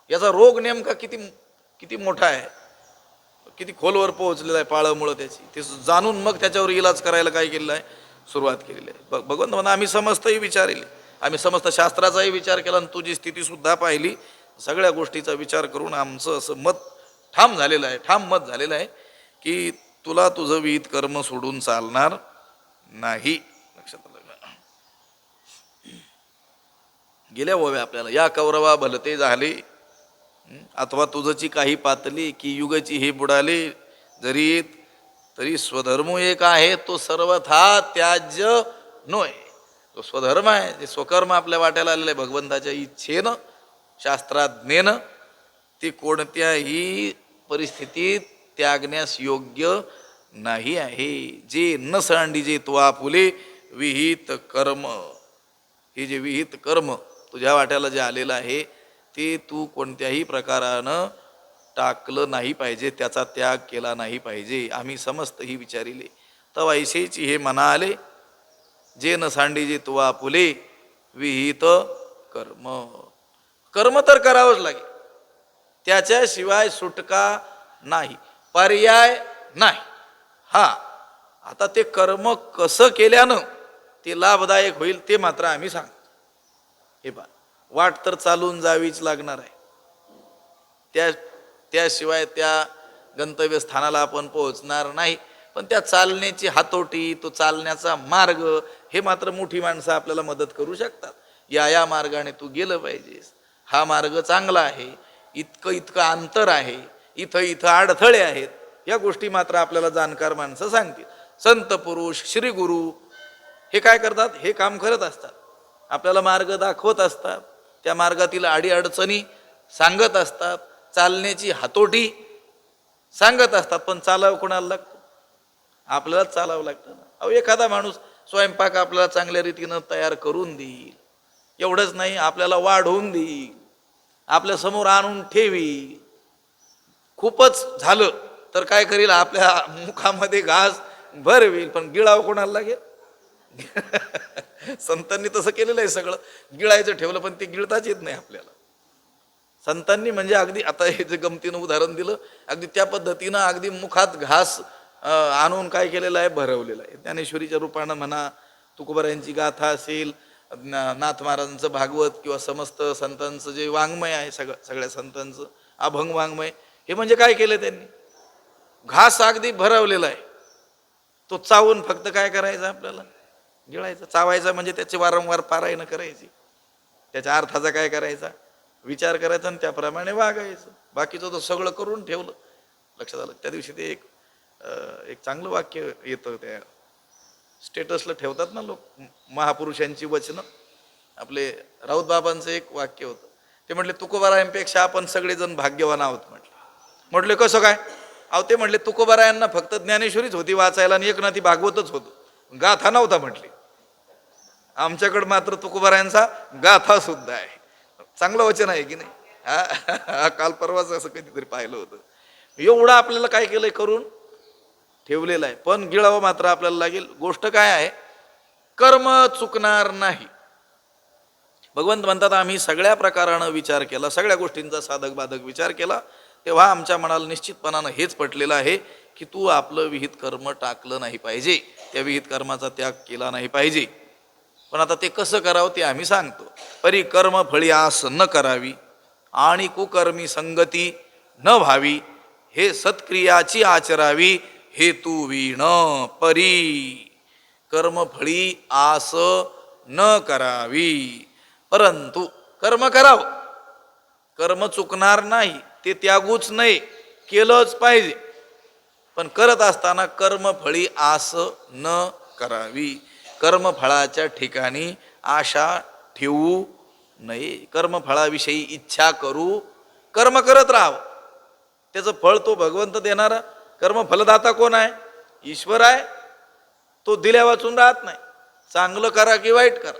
याचा रोग नेमका किती मोठा आहे, किती खोलवर पोहोचलेला आहे पाळमुळं त्याची, ते जाणून मग त्याच्यावर इलाज करायला काय केलेलं आहे? सुरुवात केलेली आहे. भगवंत म्हणा, आम्ही समस्तही विचारले, आम्ही समस्त शास्त्राचाही विचार केला आणि तुझी स्थिती सुद्धा पाहिली. सगळ्या गोष्टीचा विचार करून आमचं असं मत ठाम मत झालेलं आहे की तुला तुझं विहित कर्म सोडून चालणार नाही. लक्षात आलं का? गेल्या ओव्या आपल्याला, या कौरवा भलते झाले अथवा तुझची काही पातली की युगची हे बुडाले जरी तरी स्वधर्म एक आहे तो सर्वथा त्याज्य नोय. तो स्वधर्म आहे, जे स्वकर्म आपल्या वाट्याला आलेलं आहे भगवंताच्या इच्छेनं, शास्त्राज्ञेनं, ते कोणत्याही परिस्थितीत त्यागण्यास योग्य नाही आहे. जे न सांडिजे तो आपुले विहित कर्म. हे जे विहित कर्म तुझ्या वाट्याला जे आलेलं आहे ते तू कोणत्याही प्रकारानं टाकलं नाही पाहिजे, त्याचा त्याग केला नाही पाहिजे. आम्ही समस्त ही विचारिले तव ऐसेची हे मना आले जे न सांडिजे तो आपुले विहित कर्म. कर्म तर करावंच लागेल, त्याच्याशिवाय सुटका नाही, पर्याय नाही. आता ते कर्म कसं केल्यानं ते लाभदायक होईल ते मात्र आम्ही सांगतो. हे पहा, वाट तर चालून जावीच लागणार आहे, त्याशिवाय त्या गंतव्यस्थानाला आपण पोहोचणार नाही. पण त्या चालण्याची हातोटी, तो चालण्याचा मार्ग, हे मात्र मोठी माणसं आपल्याला मदत करू शकतात. या मार्गाने तू गेलं पाहिजेस, हा मार्ग चांगला आहे, इतकं अंतर आहे, इथं अडथळे आहेत, या गोष्टी मात्र आपल्याला जाणकार माणसं सांगतील. संत पुरुष, श्री गुरु हे काय करतात? हे काम करत असतात, आपल्याला मार्ग दाखवत असतात, त्या मार्गातील अडीअडचणी सांगत असतात, चालण्याची हातोटी सांगत असतात. पण चालावं कोणाला लागतं? आपल्यालाच चालावं लागतं ना. अहो, एखादा माणूस स्वयंपाक आपल्याला चांगल्या रीतीनं तयार करून देईल, एवढंच नाही, आपल्याला वाढवून देईल, आपल्या समोर आणून ठेवी. खूपच झालं तर काय करील? आपल्या मुखामध्ये घास भरवील, पण गिळावं कोणाला लागेल? संतांनी तसं केलेलं आहे सगळं. गिळायचं ठेवलं पण ते गिळताच येत नाही आपल्याला. संतांनी म्हणजे अगदी, आता हे जे गमतीनं उदाहरण दिलं, अगदी त्या पद्धतीनं अगदी मुखात घास आणून काय केलेलं आहे, भरवलेलं आहे. ज्ञानेश्वरीच्या रूपानं म्हणा, तुकोबारायांची गाथा असेल, नाथ महाराजांचं भागवत किंवा समस्त संतांचं जे वाङ्मय आहे, सगळ्या संतांचं अभंग वाङ्मय, हे म्हणजे काय केलं त्यांनी, घास अगदी भरवलेला आहे. तो चावून फक्त काय करायचं, आपल्याला गिळायचा. चावायचा म्हणजे त्याची वारंवार पारायण करायची, त्याच्या अर्थाचा काय करायचा, विचार करायचा आणि त्याप्रमाणे वागायचं. बाकीचं तर सगळं करून ठेवलं. लक्षात आलं? त्या दिवशी ते एक चांगलं वाक्य येतं, त्या स्टेटसला ठेवतात ना लोक, महापुरुषांची वचनं. आपले राऊत बाबांचं एक वाक्य होतं. ते म्हटले, तुकोबारायांपेक्षा आपण सगळेजण भाग्यवान आहोत. म्हटले कसं काय? अहो ते म्हटले, तुकोबारायांना फक्त ज्ञानेश्वरीच होती वाचायला आणि एक ना ती भागवतच होतं, गाथा नव्हता म्हटले. आमच्याकडे मात्र तुकोबारायांचा गाथा सुद्धा आहे. चांगलं वचन आहे की नाही? हा, काल परवाच असं कधीतरी पाहिलं होतं. एवढं आपल्याला काय केलंय, करून ठेवलेलं आहे. पण गिळावं मात्र आपल्याला लागेल. गोष्ट काय आहे, कर्म चुकणार नाही. भगवंत म्हणतात, आम्ही सगळ्या प्रकारानं विचार केला, सगळ्या गोष्टींचा साधक बाधक विचार केला, तेव्हा आमच्या मनाला निश्चितपणानं हेच पटलेलं आहे की तू आपलं विहित कर्म टाकलं नाही पाहिजे, त्या विहित कर्माचा त्याग केला नाही पाहिजे. पण आता ते कसं करावं ते आम्ही सांगतो. परी कर्म फळी आस न करावी आणि कुकर्मी संगती न व्हावी, हे सत्क्रियाची आचरावी, हेतू वीण. परी कर्मफळी आस न करावी, परंतु कर्म करावं, कर्म चुकणार नाही, ते त्यागूच नाही, केलंच पाहिजे. पण करत असताना कर्मफळी आस न करावी. कर्मफळाच्या ठिकाणी आशा ठेवू नये. कर्मफळाविषयी इच्छा करू, कर्म करत राहावं. त्याचं फळ तो भगवंत देणारा. कर्मफलदाता कोण आहे? ईश्वर आहे. तो दिल्या वाचून राहत नाही. चांगलं करा की वाईट करा,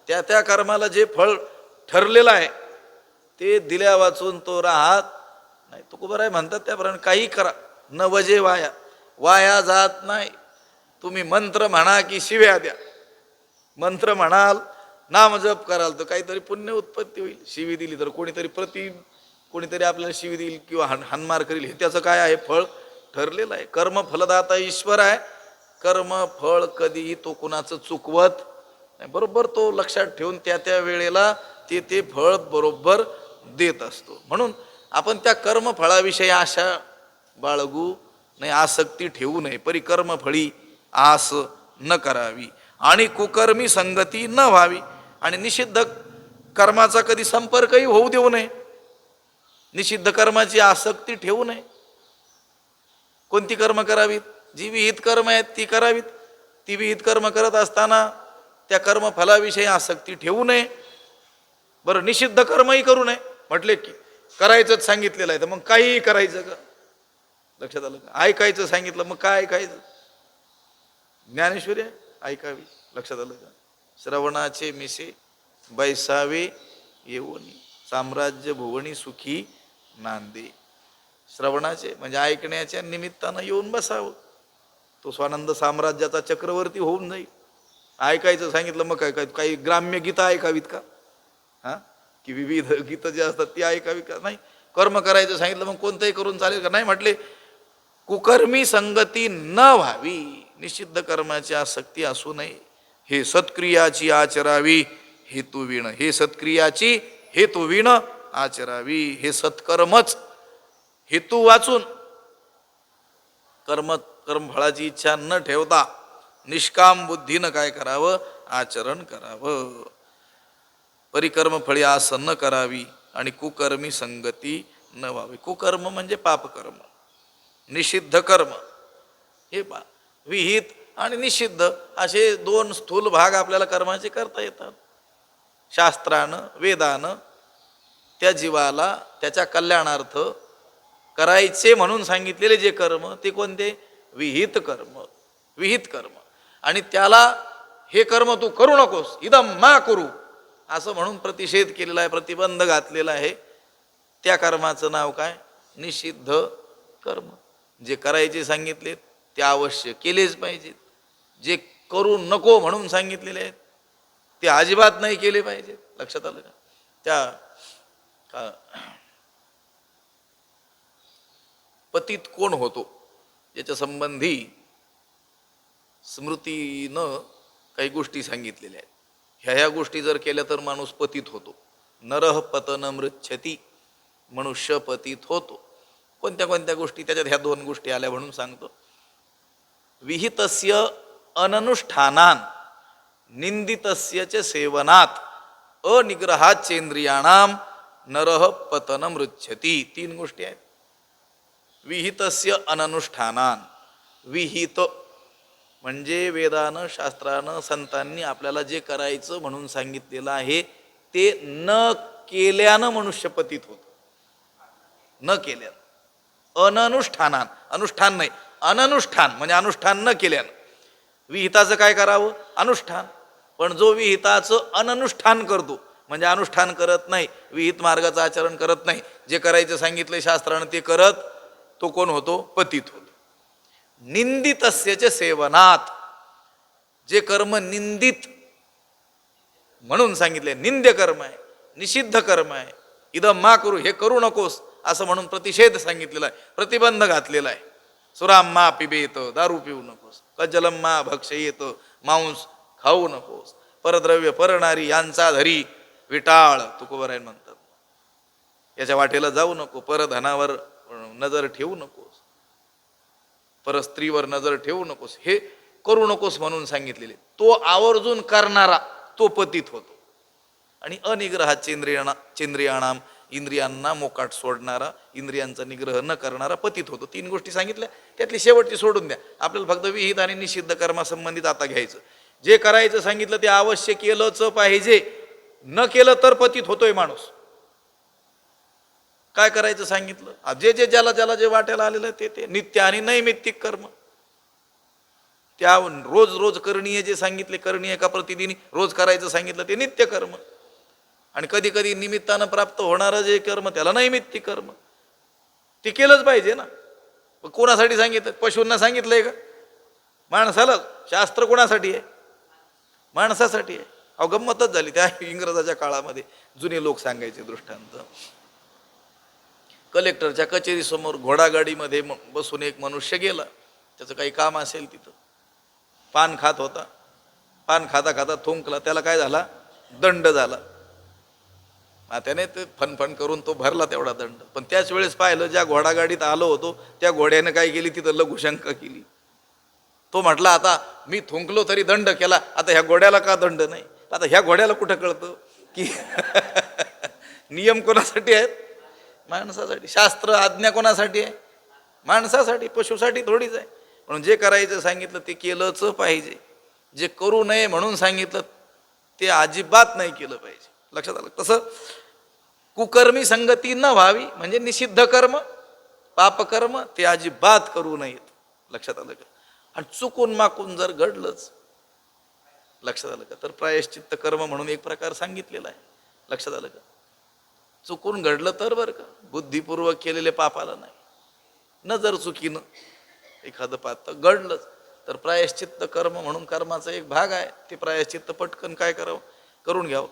त्या त्या कर्माला जे फळ ठरलेलं आहे ते दिल्या वाचून तो राहत नाही. तुकोबाराय म्हणतात त्याप्रमाणे काही करा न वजे वाया, वाया जात नाही. तुम्ही मंत्र म्हणा की शिव्या द्या, मंत्र म्हणाल, नामजप कराल तर काहीतरी पुण्य उत्पत्ती होईल. शिवी दिली तर कोणीतरी आपल्याला शिवी देईल किंवा हानमार करील, हे त्याचं काय आहे, फळ ठरलेलं आहे. कर्म फलदाता ईश्वर आहे. कर्म फळ कधीही तो कुणाचं चुकवत नाही. बरोबर तो लक्षात ठेवून त्या त्या वेळेला ते फळ बरोबर देत असतो. म्हणून आपण त्या कर्मफळाविषयी आशा बाळगू नाही, आसक्ती ठेवू नये. परी कर्मफळी आस न करावी आणि कुकर्मी संगती न व्हावी, आणि निषिद्ध कर्माचा कधी संपर्कही होऊ देऊ नये. निषिद्ध कर्माची आसक्ती ठेवू नये. कोणती कर्म करावीत? जी विहित कर्म आहेत ती करावीत. ती विहित कर्म करत असताना त्या कर्मफलाविषयी आसक्ती ठेवू नये. बरं, निषिद्ध कर्मही करू नये. म्हटले की करायचंच सांगितलेलं आहे तर मग काहीही करायचं का? लक्षात आलं का? ऐकायचं सांगितलं मग काय ऐकायचं? ज्ञानेश्वरी ऐकावी. लक्षात आलं का? श्रवणाचे मिसे बैसावे येवनी, साम्राज्य भुवनी सुखी नांदे. श्रवणाचे म्हणजे ऐकण्याच्या निमित्तानं येऊन बसावं, तो स्वानंद साम्राज्याचा चक्रवर्ती होऊन जाईल. ऐकायचं सांगितलं मग काय, काही ग्राम्य गीतं ऐकावीत का? हां, की विविध गीतं जे असतात ती ऐकावी का? नाही. कर्म करायचं सांगितलं मग कोणतंही करून चालेल का? नाही. म्हटले कुकर्मी संगती न व्हावी, निषिद्ध कर्माची आसक्ती असू नये. हे सत्क्रियाची आचरावी हेतू विण, हे सत्क्रियाची हेतू विण आचरावी. हे सत्कर्मच हेतू वाचून कर्मफळाची इच्छा न ठेवता निष्काम बुद्धीनं काय करावं? आचरण करावं. परिकर्मफळी आस न करावी आणि कुकर्मी संगती न व्हावी. कुकर्म म्हणजे पापकर्म, निषिद्ध कर्म. हे विहित आणि निषिद्ध असे दोन स्थूल भाग आपल्याला कर्माचे करता येतात. शास्त्रानं वेदानं त्या जीवाला त्याच्या कल्याणार्थ करायचे म्हणून सांगितलेले जे कर्म ते कोणते? विहित कर्म. विहित कर्म. आणि त्याला हे कर्म तू करू नकोस, इदम मा करू असं म्हणून प्रतिषेध केलेला आहे, प्रतिबंध घातलेला आहे. त्या कर्माचं नाव काय? निषिद्ध कर्म. जे करायचे सांगितले ते अवश्य केलेच पाहिजेत. जे करू नको म्हणून सांगितलेले आहेत ते अजिबात नाही केले पाहिजेत. लक्षात आलं का? पतित कोण होतो याच्या संबंधी स्मृतीनं काही गोष्टी सांगितलेल्या आहेत. ह्या गोष्टी जर केल्या तर माणूस पतित होतो. नरह पतन मृच्छती, मनुष्य पतित होतो. कोणत्या कोणत्या गोष्टी? त्याच्यात ह्या 2 गोष्टी आल्या म्हणून सांगतो. विहितस्य अननुष्ठानान निंदितस्य च सेवनात अनिग्रहाचेंद्रियाणाम नरह पतन मृच्छती. 3 गोष्टी आहेत. विहितस्य अननुष्ठानान, विहित म्हणजे वेदानं शास्त्रानं संतांनी आपल्याला जे करायचं म्हणून सांगितलेलं आहे ते न केल्यानं मनुष्य पतित होतो. न केल्यानं. अननुष्ठानान, अनुष्ठान नाही, अननुष्ठान म्हणजे अनुष्ठान न केल्यानं. विहिताचं काय करावं? अनुष्ठान. पण जो विहिताचं अननुष्ठान करतो म्हणजे अनुष्ठान करत नाही, विहित मार्गाचं आचरण करत नाही, जे करायचं सांगितलं शास्त्रानं ते करत, तो कोण होतो? पतित होतो. निंदितस्य सेवनात, जे कर्म निंदित म्हणून सांगितले, निंद्य कर्म आहे, निषिद्ध कर्म आहे, इदम मा करू, हे करू नकोस असं म्हणून प्रतिषेध सांगितलेला आहे, प्रतिबंध घातलेला आहे. सुराम मा पिबेत, दारू पिऊ नकोस. कजलम मा भक्षयेत, मांस खाऊ नकोस. परद्रव्य परणारी यांचा धरी विटाळ, तुकोबरायन म्हणतात. याच्या वाटेला जाऊ नको. परधनावर नजर ठेवू नकोस, परस्त्रीवर नजर ठेवू नकोस, हे करू नकोस म्हणून सांगितलेले. तो आवर्जून करणारा तो पतित होतो. आणि अनिग्रहाचेंद्रियाणाम, इंद्रियांना मोकाट सोडणारा, इंद्रियांचा निग्रह न करणारा पतित होतो. 3 गोष्टी सांगितल्या, त्यातली शेवटची सोडून द्या. आपल्याला फक्त विहित आणि निषिद्ध कर्मासंबंधित आता घ्यायचं. जे करायचं सांगितलं ते अवश्य केलंच पाहिजे. न केलं तर पतित होतोय माणूस. काय करायचं सांगितलं, जे जे ज्याला ज्याला जे वाट्याला आलेलं आहे ते नित्य आणि नैमित्तिक कर्म. त्या रोज रोज करणीय जे सांगितले, करणीय का प्रतिदिनी रोज करायचं सांगितलं ते नित्य कर्म. आणि कधी कधी निमित्तानं प्राप्त होणारं जे कर्म त्याला नैमित्तिक कर्म. ते केलंच पाहिजे ना. कोणासाठी सांगितलं? पशूंना सांगितलंय का? माणसाला. शास्त्र कोणासाठी आहे? माणसासाठी आहे. अहो गंमतच झाली त्या इंग्रजाच्या काळामध्ये. जुने लोक सांगायचे दृष्टांत. कलेक्टरच्या कचेरीसमोर घोडागाडीमध्ये बसून एक मनुष्य गेला. त्याचं काही काम असेल तिथं. पान खात होता. पान खाता खाता थुंकला. त्याला काय झाला? दंड झाला. त्याने ते फनफन करून तो भरला तेवढा दंड. पण त्याच वेळेस पाहिलं, ज्या घोडागाडीत आलो होतो त्या घोड्याने काय केली? तिथं लघुशंका केली. तो म्हटला, आता मी थुंकलो तरी दंड केला, आता ह्या घोड्याला का दंड नाही? आता ह्या घोड्याला कुठं कळतं की नियम कोणासाठी आहेत? माणसासाठी. शास्त्र आज्ञा कोणासाठी आहे? माणसासाठी. पशुसाठी थोडीच आहे. म्हणून जे करायचं सांगितलं ते केलंच पाहिजे. जे करू नये म्हणून सांगितलं ते अजिबात नाही केलं पाहिजे. लक्षात आलं? तसं कुकर्मी संगती न व्हावी म्हणजे निषिद्ध कर्म, पापकर्म ते अजिबात करू नयेत. लक्षात आलं का? आणि चुकून माकून जर घडलंच, लक्षात आलं का, तर प्रायश्चित्त कर्म म्हणून एक प्रकार सांगितलेला आहे. लक्षात आलं का? चुकून घडलं तर बरं का, बुद्धिपूर्वक केलेले पापाला नाही. न जर चुकीनं एखादं पाप घडलंच तर प्रायश्चित्त कर्म म्हणून कर्माचा एक भाग आहे. ते प्रायश्चित्त पटकन काय करावं? करून घ्यावं.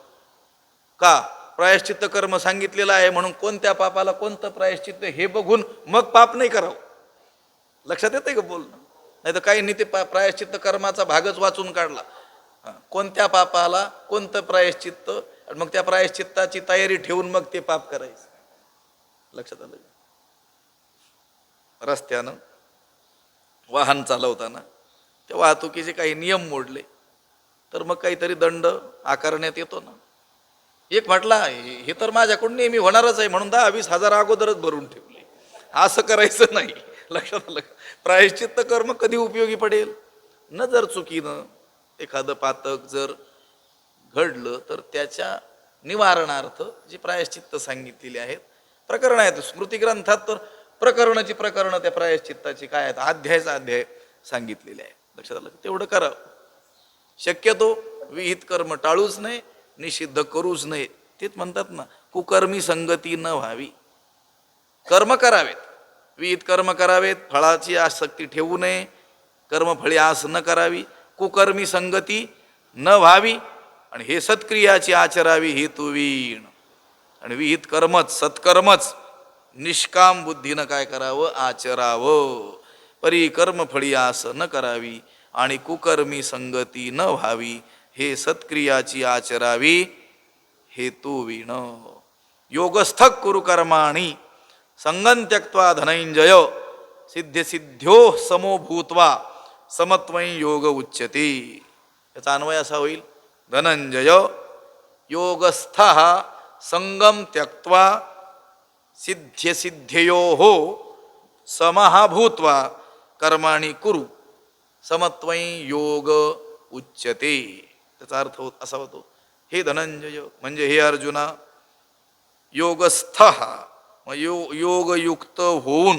का? प्रायश्चित्त कर्म सांगितलेलं आहे म्हणून कोणत्या पापाला कोणतं प्रायश्चित्त हे बघून मग पाप नाही करावं. लक्षात येतंय का बोलणं? नाही तर काहींनी ते प्रायश्चित्त कर्माचा भागच वाचून काढला. कोणत्या पापाला कोणतं प्रायश्चित्त, मग त्या प्रायश्चित्ताची तयारी ठेवून मग ते पाप करायचं. लक्षात आलं? रस्त्यानं वाहन चालवताना त्या वाहतुकीचे काही नियम मोडले तर मग काहीतरी दंड आकारण्यात येतो ना. एक म्हटला, हे तर माझ्याकडून नेहमी होणारच आहे म्हणून 10-20 हजार अगोदरच भरून ठेवले. असं करायचं नाही. लक्षात आलं? प्रायश्चित्त कर्म कधी उपयोगी पडेल? न जर चुकीनं एखादं पातक जर घडलं तर त्याच्या निवारणार्थ जे प्रायश्चित्त सांगितलेली आहेत, प्रकरण आहेत स्मृतिग्रंथात, तर प्रकरणाची प्रकरण त्या प्रायश्चित्ताची काय आहेत, अध्यायचा अध्याय सांगितलेले आहे. लक्षात आलं? तेवढं करावं. शक्यतो विहित कर्म टाळूच नये, निषिद्ध करूच नये. तेच म्हणतात ना, कुकर्मी संगती न व्हावी. कर्म करावेत, विहित कर्म करावेत, फळाची आसक्ती ठेवू नये, कर्मफळी आस न करावी, कुकर्मी संगती न व्हावी, आणि हे सत्क्रियाची आचरावी हेतुवीण. आणि विहित कर्मच सत्कर्मच निष्काम बुद्धीनं काय करावं, आचरावं. परी कर्मफळी आस न करावी आणि कुकर्मी संगती न व्हावी, हे सत्क्रियाची आचरावी हेतुवीण. योगस्थ कुरु कर्माणि संगं त्यक्त्वा धनंजय, सिद्ध्यसिद्ध्यो समो भूत्वा समत्वं योग उच्यते. याचा अन्वय असा होईल, धनंजय योगस्थ संगम त्यक्त्वा सिद्ध्यसिद्ध्ययोः समः भूत्वा कर्माणि कुरु समत्वं योग उच्यते. त्याचा अर्थ असा होतो, हे धनंजय म्हणजे हे अर्जुना, योगस्थ योगयुक्त होऊन,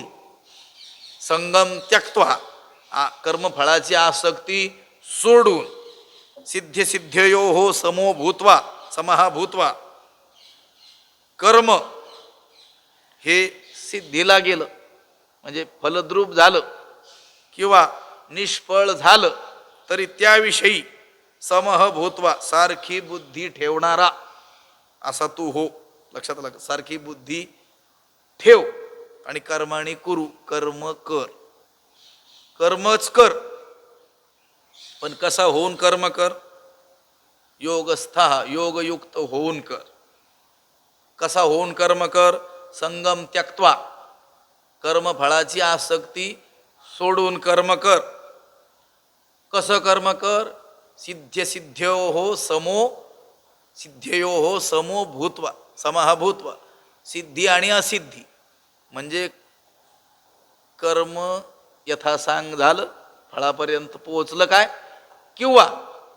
संगम त्यक्त्वा कर्मफळाची आसक्ती सोडून, सिद्ध्यसिद्ध्ययोः समो भूत्वा समः भूत्वा, कर्म हे सिद्धीला गेलं म्हणजे फलद्रूप झालं किंवा निष्फळ झालं तरी त्याविषयी समह भूत्वा सारखी बुद्धी ठेवणारा असा तू हो. लक्षात आलं, सारखी बुद्धी ठेव आणि कर्माणी कुरु, कर्म कर, कर्मच कर. पण कसा होऊन कर्म कर, योगस्था योगयुक्त होऊन कर. कसा होऊन कर्म कर, संगम त्यक्त्वा कर्मफळाची आसक्ती सोडून कर्म कर. कसं कर्म कर, सिद्ध्यसिद्ध्योः समो सिद्ध्ययोः समो भूत्वा समः भूत्वा, सिद्धी आणि असिद्धी म्हणजे कर्म यथासांग झालं, फळापर्यंत पोहोचलं काय, किंवा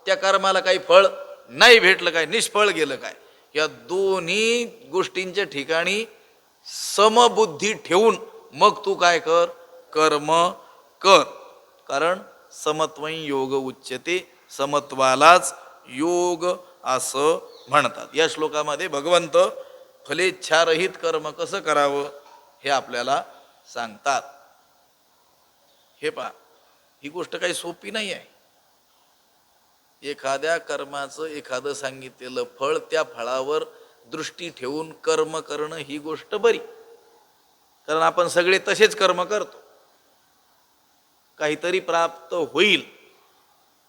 त्या कर्माला काही फळ नाही भेटलं काय, निष्फळ गेलं काय, या दोन्ही गोष्टींच्या ठिकाणी समबुद्धी ठेवून मग तू काय कर, कर्म कर. कारण समत्वं योग उच्यते, समत्वालाच योग असं म्हणतात. या श्लोकामध्ये भगवंत फलेच्छारहित कर्म कसं करावं हे आपल्याला सांगतात. हे पहा, ही गोष्ट काही सोपी नाही आहे. एखाद्या कर्माचं एखादं सांगितलेलं फळ, त्या फळावर दृष्टी ठेवून कर्म करणं ही गोष्ट बरी, कारण आपण सगळे तसेच कर्म करतो. काहीतरी प्राप्त होईल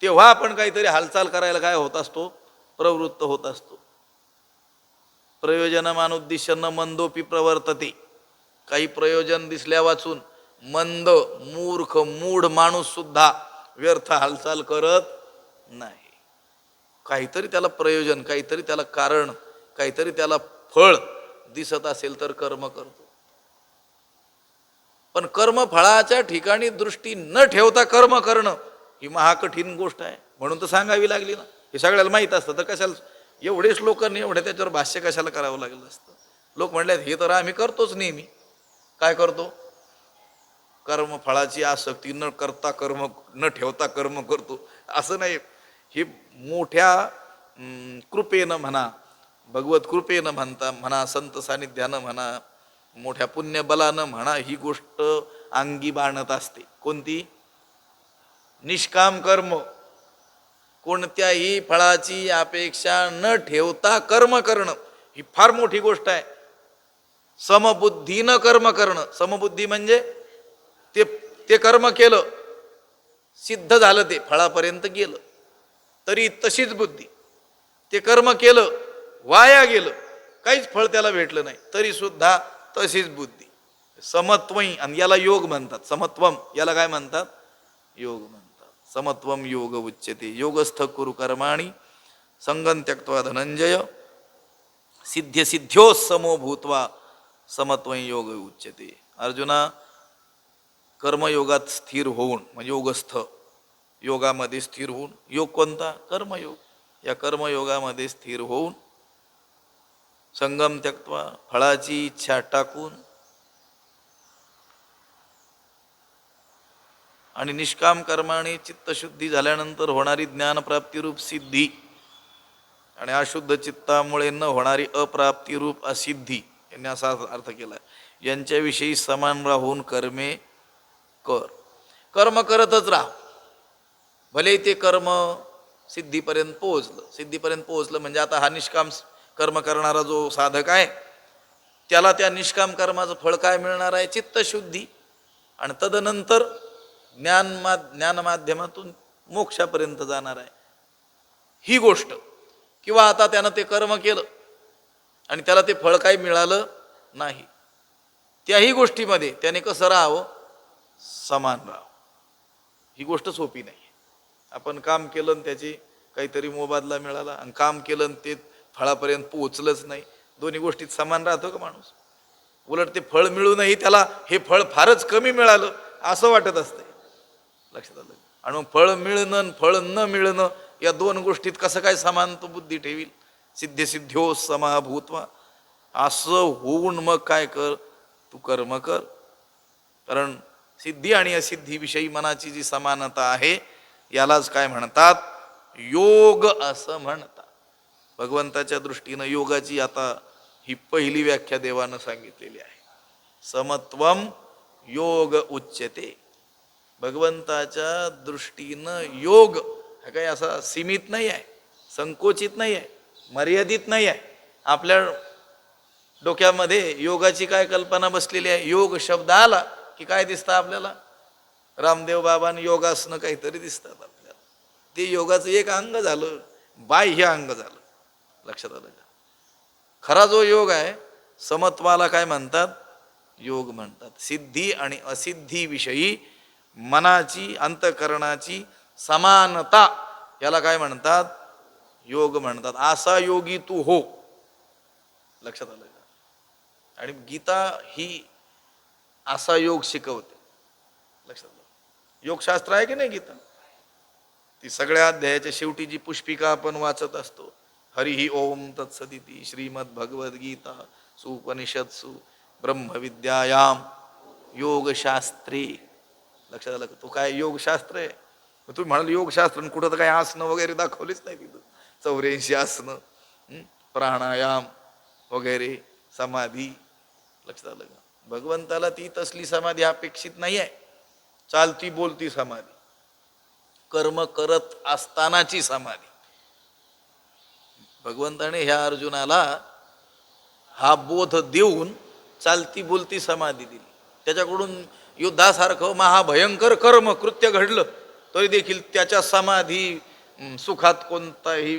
तेव्हा आपण काहीतरी हालचाल करायला काय होत असतो, प्रवृत्त होत असतो. प्रयोजनमानुद्दिश्य न मंदोपि प्रवर्तते. काही प्रयोजन दिसल्या वाचून मंद मूर्ख मूढ माणूस सुद्धा व्यर्थ हालचाल करत नाही. काहीतरी त्याला प्रयोजन, काहीतरी त्याला कारण, काहीतरी त्याला फळ दिसत असेल तर कर्म करतो. पण कर्मफळाच्या ठिकाणी दृष्टी न ठेवता कर्म करणं ही महाकठीण गोष्ट आहे. म्हणून तर सांगावी लागली ना. हे सगळ्याला माहीत असतं तर कशाला एवढेच लोकांनी एवढे त्याच्यावर भाष्य कशाला करावं लागलं असतं. लोक म्हणले हे तर आम्ही करतोच नेहमी. काय करतो, कर्मफळाची आसक्ती न करता कर्म न ठेवता कर्म करतो असं नाही. हे मोठ्या कृपेनं म्हणा, भगवत कृपेनं म्हणा, संत सानिध्यानं म्हणा, मोठ्या पुण्यबलानं म्हणा, ही गोष्ट अंगी बाणत असते. कोणती, निष्काम कर्म, कोणत्याही फळाची अपेक्षा न ठेवता कर्म करणं ही फार मोठी गोष्ट आहे. समबुद्धीनं कर्म करणं, समबुद्धी म्हणजे ते कर्म केलं, सिद्ध झालं, ते फळापर्यंत गेलं तरी तशीच बुद्धी. ते कर्म केलं, वाया गेलं, काहीच फळ त्याला भेटलं नाही तरी सुद्धा तशीच बुद्धी. समत्वं, आणि याला योग म्हणतात. समत्वम याला काय म्हणतात, योग म्हणतात. समत्वम योग उच्यते. योगस्थ कुरु कर्माणि संगं त्यक्त्वा धनंजय, सिद्ध्यसिद्ध्यो समो भूत्वा समत्वं योग उच्यते. अर्जुना, कर्मयोगात स्थिर होऊन म्हणजे योगस्थ, योगामध्ये स्थिर होऊन. योग कोणता, कर्मयोग. या कर्मयोगामध्ये स्थिर होऊन, संगम त्यक्त्वा फळाची इच्छा टाकून, आणि निष्काम कर्माने चित्तशुद्धी झाल्यानंतर होणारी ज्ञानप्राप्तिरूप सिद्धी आणि अशुद्ध चित्तामुळे न होणारी अप्राप्तिरूप असिद्धी, यांनी असा अर्थ केला. यांच्याविषयी समान राहून कर्मे कर. कर्म करतच राहा. भले ते कर्म सिद्धीपर्यंत पोहोचलं म्हणजे आता हा निष्काम कर्म करणारा जो साधक आहे त्याला त्या निष्काम कर्माचं फळ काय मिळणार आहे? चित्तशुद्धी. आणि तदनंतर ज्ञान माध्यमातून मोक्षापर्यंत जाणार आहे ही गोष्ट. किंवा आता त्यानं ते कर्म केलं आणि त्याला ते फळ काही मिळालं नाही, त्याही गोष्टीमध्ये त्याने कसं राहावं? समान राहावं. ही गोष्ट सोपी नाही. आपण काम केलं आणि त्याची काहीतरी मोबदला मिळाला आणि काम केलं आणि ते फळापर्यंत पोहोचलंच नाही, दोन्ही गोष्टीत समान राहतो का माणूस? उलट ते फळ मिळूनही त्याला हे फळ फारच कमी मिळालं असं वाटत असतंय. लक्षात आलं? आणि मग फळ मिळणं आणि फळ न मिळणं या दोन गोष्टीत कसं काय समान तो बुद्धी ठेवील? सिद्ध्यो समाभूत्वा. असं होऊन मग काय कर? तू कर्म कर. कारण सिद्धी आणि असिद्धीविषयी मनाची जी समानता आहे यालाच काय म्हणतात? योग असं म्हणतात. भगवंताच्या दृष्टीनं योगाची आता ही पहिली व्याख्या देवानं सांगितलेली आहे. समत्वम योग उच्यते. भगवंताच्या दृष्टीनं योग हा काही असा सीमित नाही आहे, संकोचित नाही आहे, मर्यादित नाही आहे. आपल्या डोक्यामध्ये योगाची काय कल्पना बसलेली आहे? योग शब्द आला की काय दिसतं आपल्याला? रामदेव बाबांनी योगासनं काहीतरी दिसतात आपल्याला. ते योगाचं एक अंग झालं, बाह्य अंग झालं. लक्षात आलं का? खरा जो योग आहे समत्वाला काय म्हणतात? योग म्हणतात. सिद्धी आणि असिद्धीविषयी मनाची अंतःकरणाची समानता याला काय म्हणतात? योग म्हणतात. असा योगी तू हो. लक्षात आलं का? आणि गीता ही असा योग शिकवते. लक्षात आलं? योगशास्त्र आहे की नाही गीता? ती सगळ्या अध्यायाच्या शेवटी जी पुष्पिका आपण वाचत असतो, हरिही ओम तत्सदिती श्रीमद्भगवद्गीता सुपनिषत्सु ब्रह्मविद्यायाम योगशास्त्री. लक्षात आलं का? तो काय योगशास्त्र आहे? तुम्ही म्हणाल योगशास्त्र कुठं तर काय आसनं वगैरे दाखवलीच नाही तिथं. 84 आसनं, प्राणायाम वगैरे, समाधी. लक्षात आलं का? भगवंताला ती तसली समाधी अपेक्षित नाही आहे. चालती बोलती समाधी, कर्म करत असतानाची समाधी. भगवंताने ह्या अर्जुनाला हा बोध देऊन चालती बोलती समाधी दिली. त्याच्याकडून युद्धासारखं महाभयंकर कर्म कृत्य घडलं तरी देखील त्याच्या समाधी सुखात कोणताही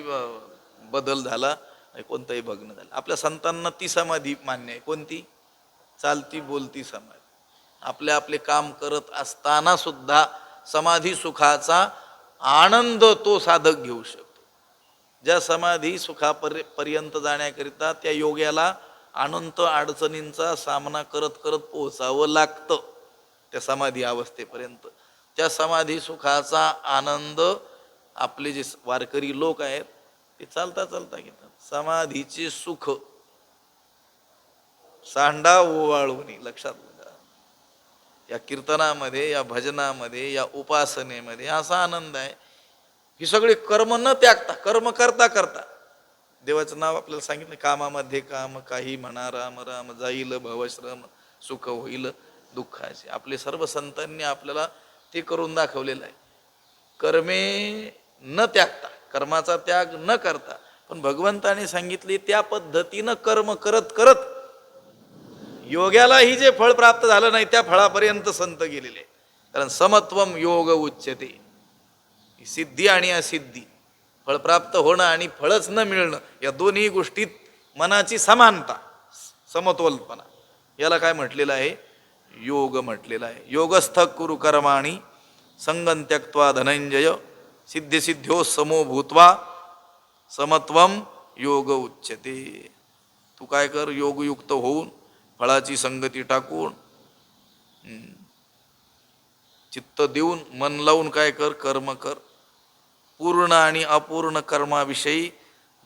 बदल झाला, कोणताही भग्न झाला. आपल्या संतांना ती समाधी मान्य आहे. कोणती? चालती बोलती समाधी. आपले काम करत असताना सुद्धा समाधी सुखाचा आनंद तो साधक घेऊ शकतो. ज्या समाधी सुखापर्यंत जाण्याकरिता त्या योग्याला अनंत अडचणींचा सामना करत करत पोहोचावं लागतं त्या समाधी अवस्थेपर्यंत. त्या समाधी सुखाचा आनंद आपले जे वारकरी लोक आहेत ते चालता चालता घेतात. समाधीचे सुख सांडा ओवाळून. लक्षात घ्या, या कीर्तनामध्ये, या भजनामध्ये, या उपासनेमध्ये असा आनंद आहे. ही सगळी कर्म न त्यागता, कर्म करता करता देवाचं नाव आपल्याला सांगितलं. कामामध्ये काम, काही म्हणा राम राम, जाईल भवश्रम, सुख होईल दुःखाचे. आपले सर्व संतांनी आपल्याला ते करून दाखवलेलं आहे. कर्मे न त्यागता, कर्माचा त्याग न करता, पण भगवंताने सांगितले त्या पद्धतीनं कर्म करत करत योग्यालाही जे फळ प्राप्त झालं नाही त्या फळापर्यंत संत गेलेले. कारण समत्वम योग उच्यते. सिद्धी आणि असिद्धी, फळ प्राप्त होणं आणि फळच न मिळणं, या दोन्ही गोष्टीत मनाची समानता, समतोलपणा, याला काय म्हटलेलं आहे? योग म्हटलेला आहे. योगस्थ कुरु कर्माणि संगं त्यक्त्वा धनंजय सिद्धिसिद्ध्यो समो भूत्वा समत्वम योग उच्यते. तू काय कर? योगयुक्त होऊन फळाची संगती टाकून चित्त देऊन मन लावून काय कर? कर्म कर. पूर्ण आणि अपूर्ण कर्माविषयी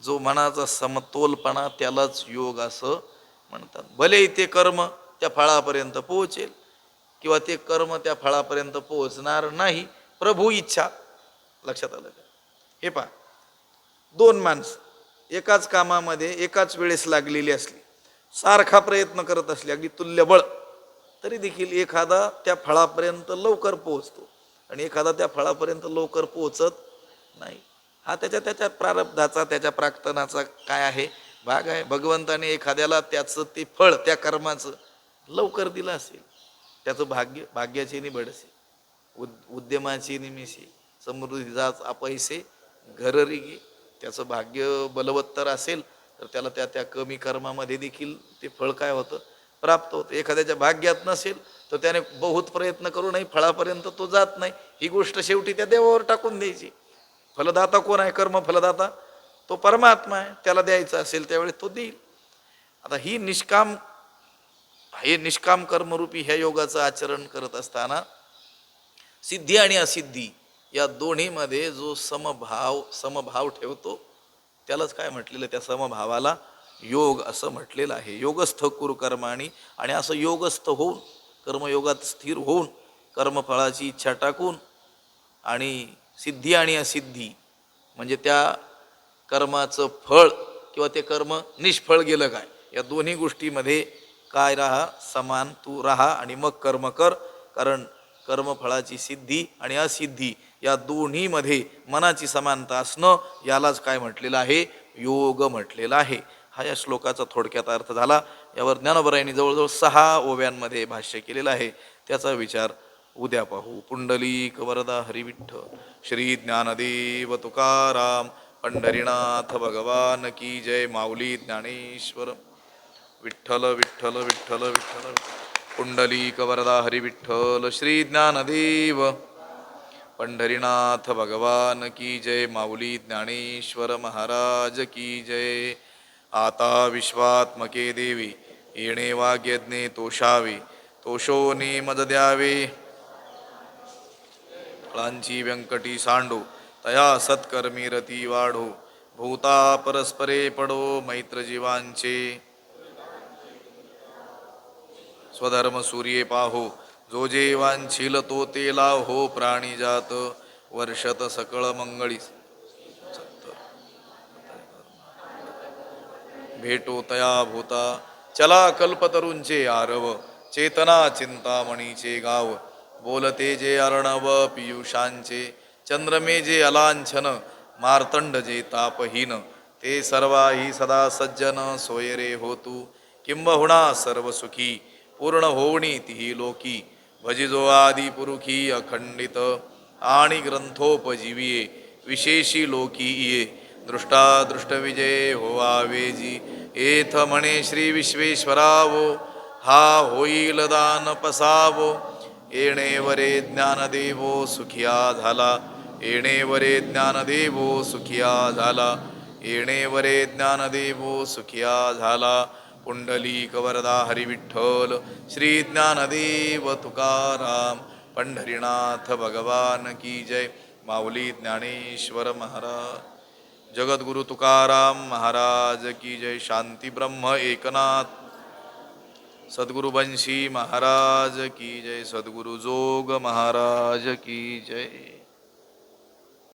जो मनाचा समतोलपणा त्यालाच योग असं म्हणतात. भले ते कर्म त्या फळापर्यंत पोहोचेल किंवा ते कर्म त्या फळापर्यंत पोहोचणार नाही, प्रभू इच्छा. लक्षात आलं का? हे पहा, दोन माणसं एकाच कामामध्ये एकाच वेळेस लागलेली असली, सारखा प्रयत्न करत असले, अगदी तुल्यबळ, तरी देखील एखादा त्या फळापर्यंत लवकर पोहोचतो आणि एखादा त्या फळापर्यंत लवकर पोहोचत नाही. हा त्याच्या त्याच्या प्रारब्धाचा, त्याच्या प्राक्तनाचा काय आहे भाग आहे. भगवंताने एखाद्याला त्याचं ते फळ त्या कर्माचं लवकर दिलं असेल, त्याचं भाग्याची निबड असेल, उद्यमाची निमिषे समृद्धीजाच अपैसे घररी गे. त्याचं भाग्य बलवत्तर असेल तर त्याला त्या त्या कमी कर्मामध्ये देखील ते फळ काय होतं प्राप्त होतं. एखाद्याच्या भाग्यात नसेल तर त्याने बहुत प्रयत्न करूनही फळापर्यंत तो जात नाही. ही गोष्ट शेवटी त्या देवावर टाकून द्यायची. फलदाता कोण आहे? कर्म फलदाता तो परमात्मा आहे. त्याला द्यायचं असेल त्यावेळी तो देईल. आता हे निष्काम कर्मरूपी ह्या योगाचं आचरण करत असताना सिद्धी आणि असिद्धी या दोन्हीमध्ये जो समभाव ठेवतो त्यालाच काय म्हटलेलं, त्या समभावाला योग असं म्हटलेलं आहे. योगस्थ कुरु कर्माणी. आणि असं योगस्थ होऊन, कर्मयोगात स्थिर होऊन, कर्मफळाची इच्छा टाकून आणि सिद्धी आणि असिद्धी म्हणजे त्या कर्माचं फळ किंवा ते कर्म निष्फळ गेलं काय, या दोन्ही गोष्टीमध्ये काय राहा, समान तू राहा आणि मग कर्म कर. कारण कर्मफळाची सिद्धी आणि असिद्धी या दोन्हीमध्ये मनाची समानता असणं यालाच काय म्हटलेलं आहे, योग म्हटलेला आहे. हा या श्लोकाचा थोडक्यात अर्थ झाला. यावर ज्ञानोबरायांनी जवळजवळ 6 ओव्यांमध्ये भाष्य केलेलं आहे. त्याचा विचार उद्या पाहू. पुंडलीक वरदा हरिविठ्ठल. श्री ज्ञानदेव तुकाराम पंढरीनाथ भगवान की जय. माऊली ज्ञानेश्वर. विठ्ठल विठ्ठल विठ्ठल विठ्ठल. पुंडलीक वरदा हरिविठ्ठल. श्री ज्ञानदेव पंढरीनाथ भगवान की जय. माऊली ज्ञानेश्वर महाराज की जय. आता विश्वात्मके देवी येणे वाग्यज्ञे तोषावे. तोषोनी मज द्यावे फळांची व्यंकटी सांडो. तया सत्कर्मी रती वाढो. भूता परस्परे पडो मैत्र जीवांचे. स्वधर्म सूर्ये पाहो. जो जे वांछील तो ते लाहो. प्राणी जात वर्षत सकळ मंगळी. भेटो तया भूता. चला कल्पतरूंचे आरव. चेतना चिंतामणीचे गाव. बोलते जे अर्णव पियुषांचे. चंद्रमे जे अलांछन. मार्तंड जे तापहीन. ते सर्वाही सदा सज्जन सोयरे होतू. किंबहुना सर्व सुखी पूर्ण होवणी तिही लोकी. भजिजो आदि पुरुखी अखंडित. आणि ग्रंथोपजीविये विशेषी लोकी ये. दृष्टा विजय होवावेजी. एथ म्हणे श्री विश्वेश्वरावो. हा होईल दान पसावो. येणे वरे ज्ञानदेवो सुखिया झाला. येणे वरे ज्ञानदेवो सुखिया झाला. येणे वरे ज्ञानदेवो सुखिया झाला. पुंडलीक वरदा हरिविठ्ठल. श्री ज्ञानदेव तुकाराम पंढरीनाथ भगवान की जय. माऊली ज्ञानेश्वर महाराज. जगद्गुरु तुकाराम महाराज की जय. शांती ब्रह्म एकनाथ सद्गुरु बंशी महाराज की जय. सद्गुरु जोग महाराज की जय.